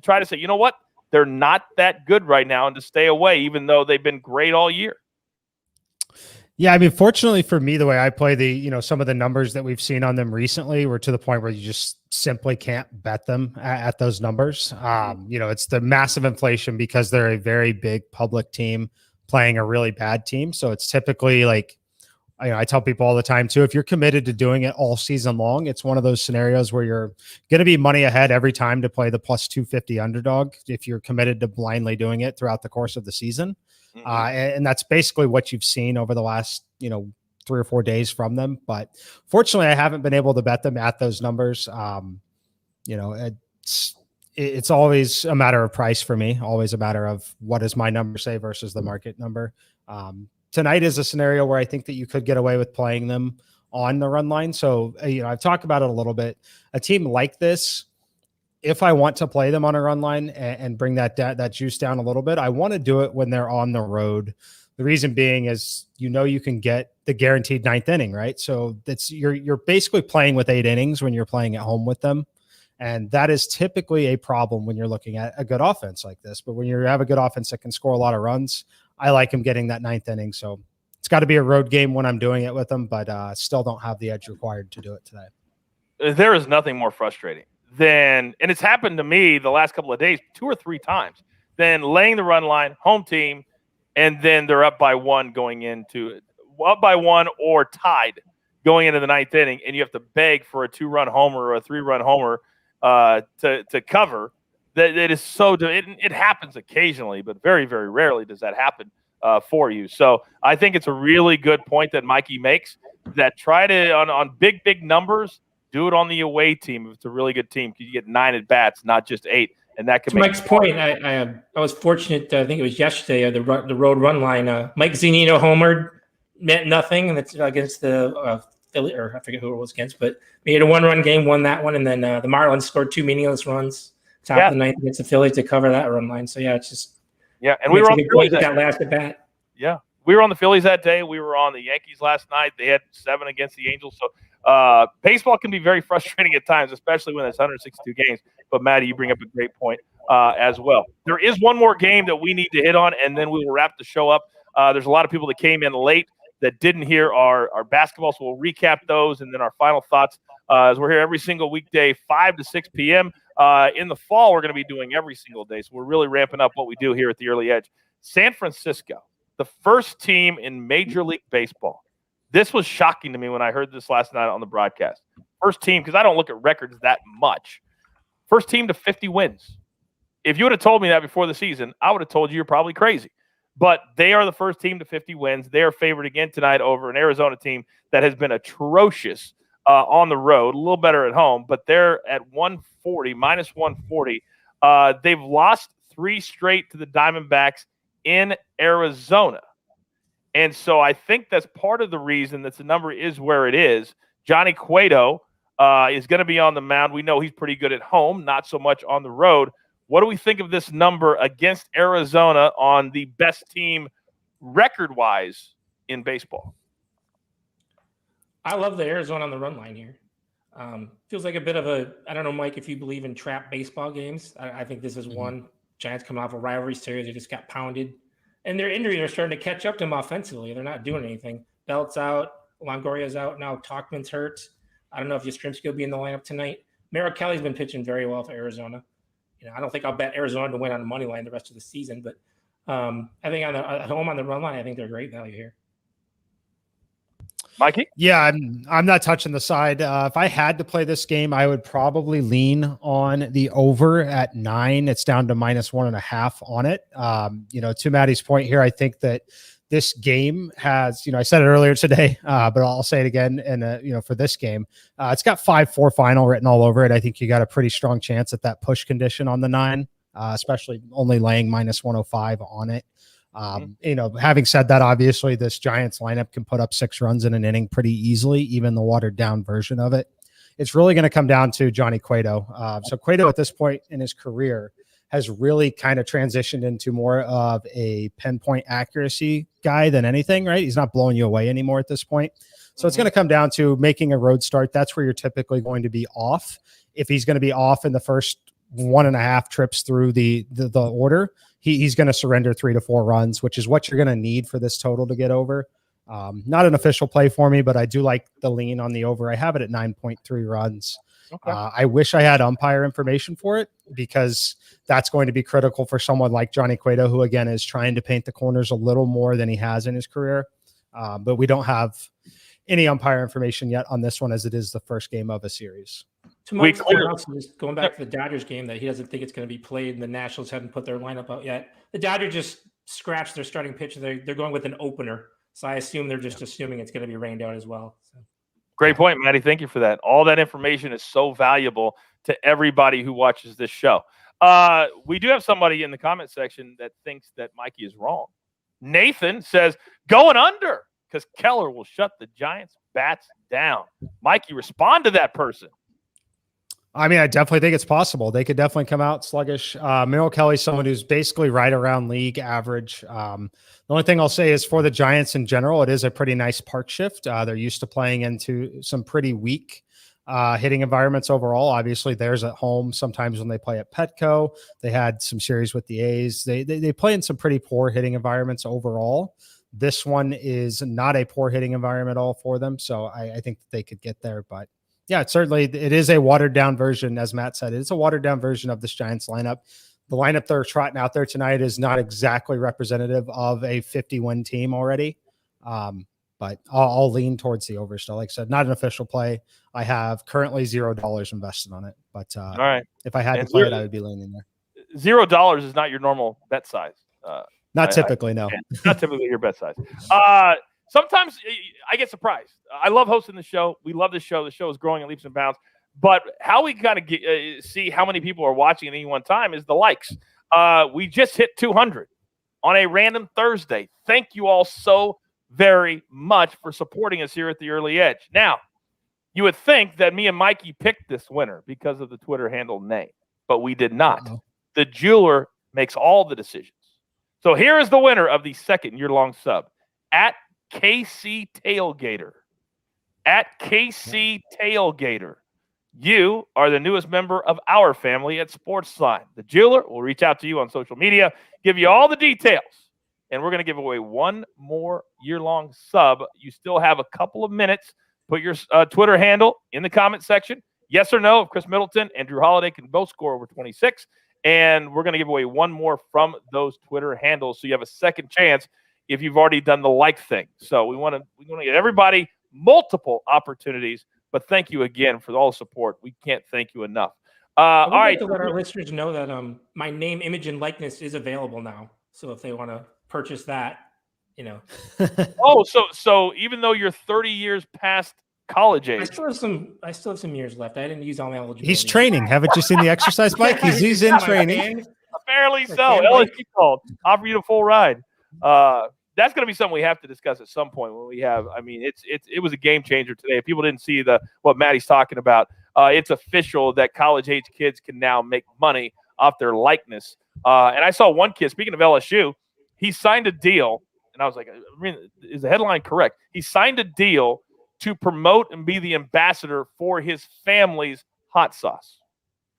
try to say, you know what, they're not that good right now and to stay away, even though they've been great all year? Yeah, I mean, fortunately for me, the way I play some of the numbers that we've seen on them recently were to the point where you just simply can't bet them at those numbers. It's the massive inflation because they're a very big public team playing a really bad team. So it's typically like, I tell people all the time too, if you're committed to doing it all season long, it's one of those scenarios where you're going to be money ahead every time to play the plus 250 underdog if you're committed to blindly doing it throughout the course of the season. And that's basically what you've seen over the last, 3 or 4 days from them. But fortunately, I haven't been able to bet them at those numbers. It's always a matter of price for me, always a matter of what does my number say versus the market number. Tonight is a scenario where I think that you could get away with playing them on the run line. So, I've talked about it a little bit. A team like this, if I want to play them on a run line and bring that juice down a little bit, I want to do it when they're on the road. The reason being is, you can get the guaranteed 9th inning, right? So you're basically playing with 8 innings when you're playing at home with them. And that is typically a problem when you're looking at a good offense like this. But when you have a good offense that can score a lot of runs, I like them getting that 9th inning. So it's got to be a road game when I'm doing it with them, but still don't have the edge required to do it today. There is nothing more frustrating and it's happened to me the last couple of days 2 or 3 times, than laying the run line, home team, and then they're up by 1 or tied going into the 9th inning, and you have to beg for a 2-run homer or a 3-run homer to cover. That it is so. It happens occasionally, but very, very rarely does that happen for you. So I think it's a really good point that Mikey makes. That try to on big numbers. Do it on the away team if it's a really good team, because you get 9 at bats, not just 8, and that can. To Mike's point, I was fortunate. I think it was yesterday. The road run line. Mike Zunino homered, meant nothing, and it's against the Philly, or I forget who it was against, but we had a 1-run game, won that one, and then the Marlins scored 2 meaningless runs top of the 9th against the Phillies to cover that run line. So it's just and we were on the Phillies that last at bat. Yeah, we were on the Phillies that day. We were on the Yankees last night. They had 7 against the Angels. So. Baseball can be very frustrating at times, especially when it's 162 games. But Maddie, you bring up a great point as well. There is one more game that we need to hit on, and then we will wrap the show up. There's a lot of people that came in late that didn't hear our basketball, so we'll recap those, and then our final thoughts as we're here every single weekday, 5 to 6 p.m. In the fall, we're going to be doing every single day, so we're really ramping up what we do here at the Early Edge. San Francisco, the first team in Major League Baseball. This was shocking to me when I heard this last night on the broadcast. First team, because I don't look at records that much. First team to 50 wins. If you would have told me that before the season, I would have told you you're probably crazy. But they are the first team to 50 wins. They are favored again tonight over an Arizona team that has been atrocious on the road, a little better at home, but they're at 140, minus 140. They've lost 3 straight to the Diamondbacks in Arizona. And so I think that's part of the reason that the number is where it is. Johnny Cueto is going to be on the mound. We know he's pretty good at home, not so much on the road. What do we think of this number against Arizona on the best team record-wise in baseball? I love the Arizona on the run line here. Feels like a bit of I don't know, Mike, if you believe in trap baseball games. I think this is one. Giants coming off a rivalry series. They just got pounded. And their injuries are starting to catch up to them offensively. They're not doing anything. Belt's out. Longoria's out now. Talkman's hurt. I don't know if Yastrzemski will be in the lineup tonight. Merrill Kelly's been pitching very well for Arizona. I don't think I'll bet Arizona to win on the money line the rest of the season, but I think at home on the run line, I think they're great value here. Mikey? Yeah, I'm not touching the side. If I had to play this game, I would probably lean on the over at 9. It's down to -1.5 on it. To Maddie's point here, I think that this game has, I said it earlier today, but I'll say it again. And, for this game, it's got 5-4 final written all over it. I think you got a pretty strong chance at that push condition on the 9, especially only laying -105 on it. Having said that, obviously this Giants lineup can put up 6 runs in an inning pretty easily, even the watered down version of it. It's really going to come down to Johnny Cueto. So Cueto at this point in his career has really kind of transitioned into more of a pinpoint accuracy guy than anything, right? He's not blowing you away anymore at this point. So it's going to come down to making a road start. That's where you're typically going to be off. If he's going to be off in the first 1.5 trips through the order, he's going to surrender 3 to 4 runs, which is what you're going to need for this total to get over. Not an official play for me, but I do like the lean on the over. I have it at 9.3 runs. Okay. I wish I had umpire information for it, because that's going to be critical for someone like Johnny Cueto, who again is trying to paint the corners a little more than he has in his career. But we don't have any umpire information yet on this one, as it is the first game of a series. To Mike's point, going back to the Dodgers game, that he doesn't think it's going to be played, and the Nationals haven't put their lineup out yet. The Dodgers just scratched their starting pitcher. They're going with an opener, so I assume they're just assuming it's going to be rained out as well. So. Great point, Maddie. Thank you for that. All that information is so valuable to everybody who watches this show. We do have somebody in the comment section that thinks that Mikey is wrong. Nathan says going under because Keller will shut the Giants' bats down. Mikey, respond to that person. I mean, I definitely think it's possible. They could definitely come out sluggish. Merrill Kelly's someone who's basically right around league average. The only thing I'll say is for the Giants in general, it is a pretty nice park shift. They're used to playing into some pretty weak hitting environments overall. Obviously, theirs at home. Sometimes when they play at Petco, they had some series with the A's. They play in some pretty poor hitting environments overall. This one is not a poor hitting environment at all for them. So I think that they could get there, but yeah, it is a watered down version. As Matt said, it's a watered down version of this Giants lineup. The lineup they're trotting out there tonight is not exactly representative of a 50-win team already. But I'll lean towards the over still. Like I said, not an official play. I have currently $0 invested on it, but all right. If I had to play it, I would be leaning there. $0 is not your normal bet size. Not typically, no. Not typically your bet size. Sometimes I get surprised. I love hosting the show. We love the show. The show is growing in leaps and bounds. But how we kind of see how many people are watching at any one time is the likes. We just hit 200 on a random Thursday. Thank you all so very much for supporting us here at the Early Edge. Now, you would think that me and Mikey picked this winner because of the Twitter handle name, but we did not. Uh-oh. The jeweler makes all the decisions. So here is the winner of the second year-long sub at KC Tailgater. At KC Tailgater. You are the newest member of our family at SportsLine. The jeweler will reach out to you on social media, give you all the details, and we're going to give away one more year-long sub. You still have a couple of minutes. Put your Twitter handle in the comment section. Yes or no, if Chris Middleton and Drew Holiday can both score over 26. And we're going to give away one more from those Twitter handles, so you have a second chance if you've already done the like thing. So we want to get everybody multiple opportunities, but thank you again for all the support. We can't thank you enough. All right. To let our listeners know that my name, image, and likeness is available now. So if they want to purchase that, so even though you're 30 years past college age, I still have some years left. I didn't use all my eligibility. He's training. Haven't you seen the exercise bike? He's in training. Apparently so. LSU called. Offer you the full ride. That's going to be something we have to discuss at some point when we have. I mean, it was a game changer today. If people didn't see what Maddie's talking about, it's official that college age kids can now make money off their likeness. And I saw one kid. Speaking of LSU, he signed a deal, and I was like, "Is the headline correct?" He signed a deal to promote and be the ambassador for his family's hot sauce.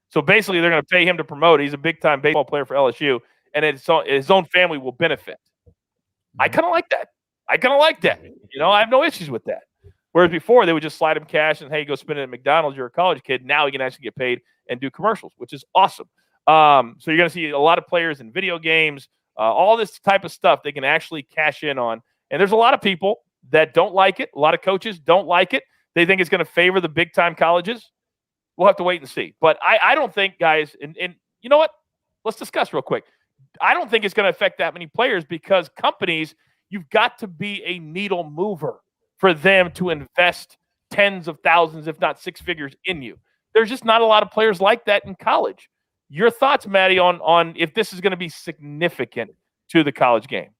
So basically, they're going to pay him to promote. He's a big-time baseball player for LSU, and his own family will benefit. I kind of like that. I have no issues with that. Whereas before, they would just slide him cash and, hey, go spend it at McDonald's. You're a college kid. Now he can actually get paid and do commercials, which is awesome. So you're going to see a lot of players in video games, all this type of stuff they can actually cash in on. And there's a lot of people that don't like it. A lot of coaches don't like it. They think it's going to favor the big-time colleges. We'll have to wait and see. But I don't think, guys, and you know what? Let's discuss real quick. I don't think it's going to affect that many players because companies, you've got to be a needle mover for them to invest tens of thousands, if not six figures, in you. There's just not a lot of players like that in college. Your thoughts, Maddie, on if this is going to be significant to the college game?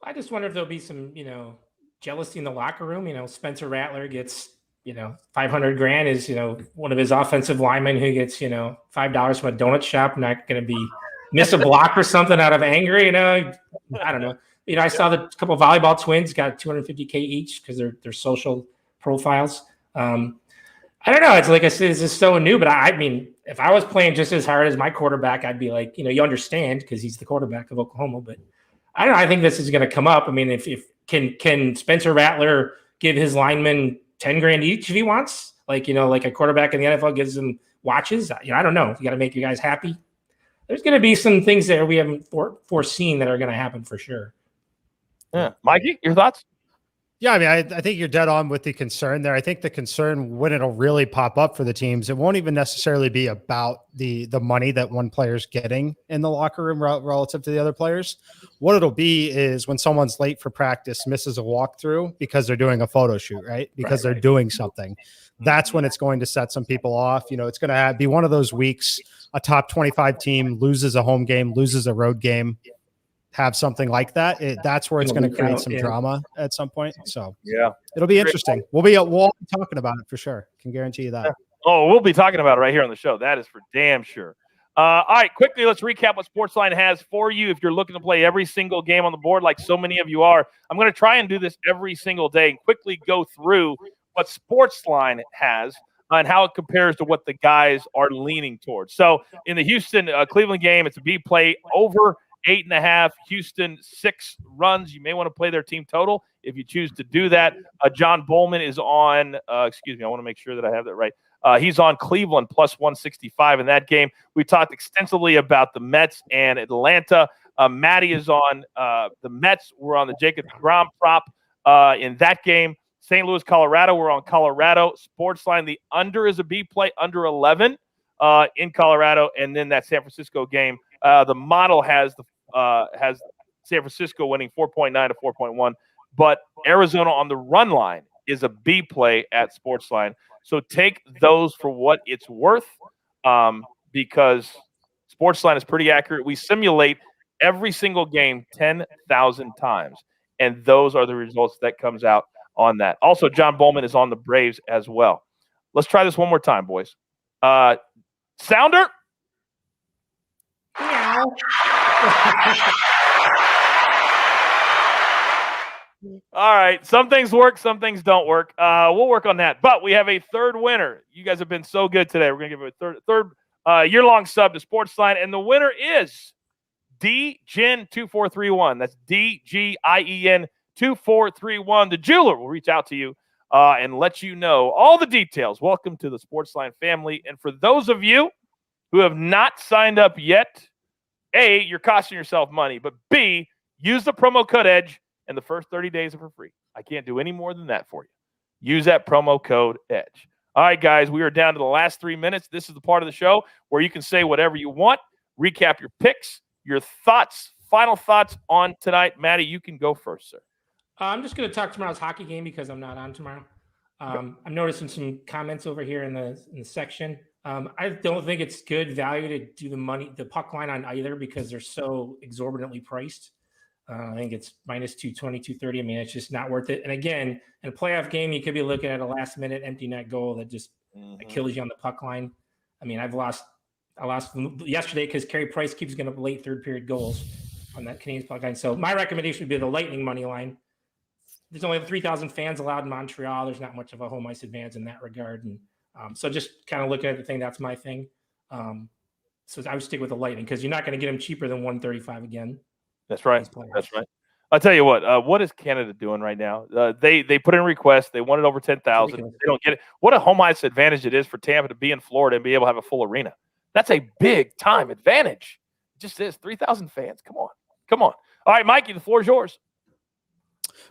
I just wonder if there'll be some, jealousy in the locker room. Spencer Rattler gets, $500,000 is, one of his offensive linemen who gets, $5 from a donut shop, not going to be miss a block or something out of anger, I don't know. I saw the couple of volleyball twins got $250K each because they're social profiles. I don't know. It's like I said, this is so new, but I mean, if I was playing just as hard as my quarterback, I'd be like, you understand because he's the quarterback of Oklahoma, but I don't know. I think this is going to come up. I mean, if can Spencer Rattler give his linemen $10,000 each if he wants, like a quarterback in the NFL gives them watches. I don't know. You got to make you guys happy. There's going to be some things that we haven't foreseen that are going to happen for sure. Yeah, Mikey, your thoughts? Yeah, I mean, I think you're dead on with the concern there. I think the concern when it'll really pop up for the teams, it won't even necessarily be about the money that one player's getting in the locker room relative to the other players. What it'll be is when someone's late for practice, misses a walkthrough because they're doing a photo shoot, right? Because they're doing something. That's when it's going to set some people off. It's going to be one of those weeks, a top 25 team loses a home game, loses a road game. Have something like that. That's where it's going to create some drama at some point. So yeah, it'll be interesting. We'll be talking about it for sure. Can guarantee you that. Yeah. Oh, we'll be talking about it right here on the show. That is for damn sure. All right, quickly, let's recap what SportsLine has for you. If you're looking to play every single game on the board, like so many of you are, I'm going to try and do this every single day and quickly go through what SportsLine has and how it compares to what the guys are leaning towards. So in the Houston Cleveland game, it's a B play over 8.5. Houston 6 runs. You may want to play their team total if you choose to do that. John Bowman is on. I want to make sure that I have that right. He's on Cleveland plus 165 in that game. We talked extensively about the Mets and Atlanta. Matty is on the Mets. We're on the Jacob deGrom prop in that game. St. Louis, Colorado. We're on Colorado. SportsLine. The under is a B play, under 11 in Colorado, and then that San Francisco game. The model has San Francisco winning 4.9 to 4.1, but Arizona on the run line is a B play at SportsLine. So take those for what it's worth, because SportsLine is pretty accurate. We simulate every single game 10,000 times, and those are the results that comes out on that. Also, John Bowman is on the Braves as well. Let's try this one more time, boys. Sounder. All right. Some things work, some things don't work. We'll work on that. But we have a third winner. You guys have been so good today. We're going to give a third year-long sub to SportsLine. And the winner is DGen2431. That's DGIEN2431. The jeweler will reach out to you and let you know all the details. Welcome to the SportsLine family. And for those of you who have not signed up yet, A, you're costing yourself money, but B, use the promo code EDGE, and the first 30 days are for free. I can't do any more than that for you. Use that promo code EDGE. All right, guys, we are down to the last 3 minutes. This is the part of the show where you can say whatever you want, recap your picks, your thoughts, final thoughts on tonight. Maddie, you can go first, sir. I'm just going to talk tomorrow's hockey game because I'm not on tomorrow. I'm noticing some comments over here in the section. I don't think it's good value to do the puck line on either because they're so exorbitantly priced. I think it's minus 220, 230. I mean, it's just not worth it. And again, in a playoff game, you could be looking at a last minute empty net goal that just kills you on the puck line. I mean, I lost yesterday because Carey Price keeps getting up late third period goals on that Canadiens puck line. So my recommendation would be the Lightning money line. There's only 3,000 fans allowed in Montreal. There's not much of a home ice advantage in that regard. And so just kind of looking at the thing, that's my thing. So I would stick with the Lightning because you're not going to get them cheaper than 135 again. That's right. That's right. I'll tell you what is Canada doing right now? They put in a request. They wanted over 10,000. They don't get it. What a home ice advantage it is for Tampa to be in Florida and be able to have a full arena. That's a big time advantage. It just is. 3,000 fans. Come on. All right, Mikey, the floor is yours.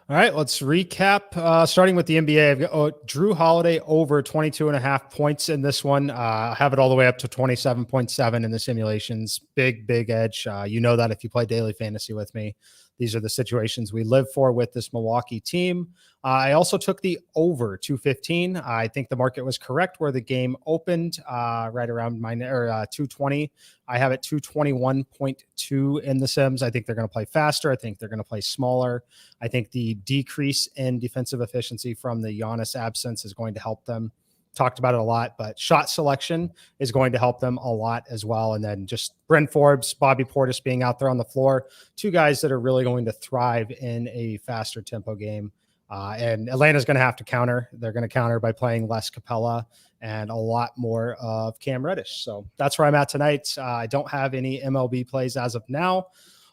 All right, let's recap. Starting with the NBA, I've got Drew Holiday over 22.5 points in this one. I have it all the way up to 27.7 in the simulations. Big edge. You know that if you play daily fantasy with me. These are the situations we live for with this Milwaukee team. I also took the over 215. I think the market was correct where the game opened right around 220. I have it 221.2 in the Sims. I think they're going to play faster. I think they're going to play smaller. I think the decrease in defensive efficiency from the Giannis absence is going to help them. Talked about it a lot, but shot selection is going to help them a lot as well. And then just Bryn Forbes, Bobby Portis being out there on the floor, two guys that are really going to thrive in a faster tempo game. And Atlanta's going to have to counter. They're going to counter by playing less Capella and a lot more of Cam Reddish. So that's where I'm at tonight. I don't have any MLB plays as of now.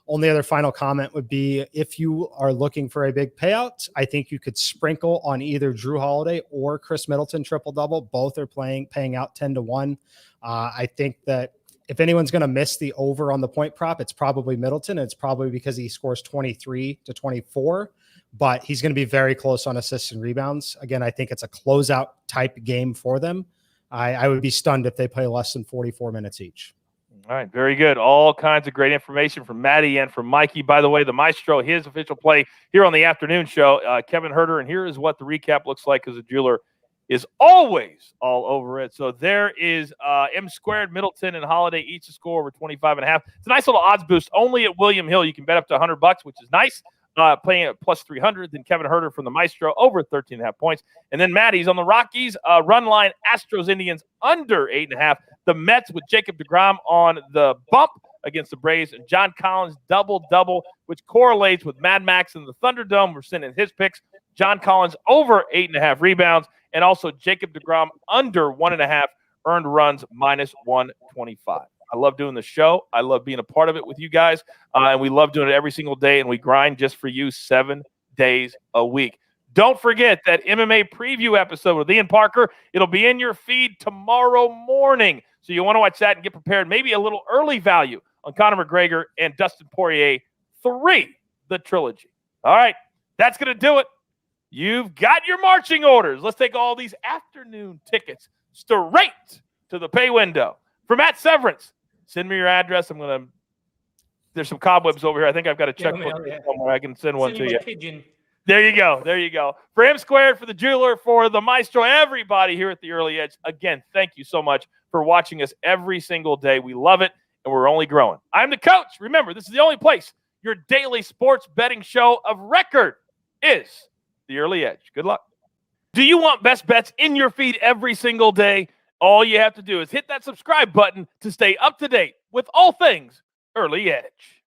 Only other final comment would be if you are looking for a big payout, I think you could sprinkle on either Drew Holiday or Chris Middleton triple-double. Both are paying out 10-1. I think that if anyone's going to miss the over on the point prop, it's probably Middleton. It's probably because he scores 23 to 24, but he's going to be very close on assists and rebounds. Again, I think it's a closeout type game for them. I would be stunned if they play less than 44 minutes each. All right, very good. All kinds of great information from Maddie and from Mikey. By the way, the Maestro, his official play here on the afternoon show, Kevin Herter, and here is what the recap looks like because the jeweler is always all over it. So there is M squared, Middleton, and Holiday each to score over 25.5. It's a nice little odds boost. Only at William Hill you can bet up to $100, which is nice. Playing at plus 300. Then Kevin Herter from the Maestro over 13.5 points. And then Maddie's on the Rockies run line, Astros, Indians under 8.5. The Mets with Jacob deGrom on the bump against the Braves, and John Collins double-double, which correlates with Mad Max and the Thunderdome. We're sending his picks. John Collins over 8.5 rebounds, and also Jacob deGrom under 1.5 earned runs minus 125. I love doing the show. I love being a part of it with you guys, and we love doing it every single day, and we grind just for you 7 days a week. Don't forget that MMA preview episode with Ian Parker. It'll be in your feed tomorrow morning. So you want to watch that and get prepared. Maybe a little early value on Conor McGregor and Dustin Poirier 3, the trilogy. All right, that's going to do it. You've got your marching orders. Let's take all these afternoon tickets straight to the pay window. For Matt Severance, send me your address. There's some cobwebs over here. I think I've got a checkbook somewhere. I can send one to you. Pigeon. There you go. For M squared, for the jeweler, for the Maestro, everybody here at the Early Edge, again, thank you so much for watching us every single day. We love it, and we're only growing. I'm the coach. Remember, this is the only place your daily sports betting show of record is the Early Edge. Good luck. Do you want best bets in your feed every single day? All you have to do is hit that subscribe button to stay up to date with all things Early Edge.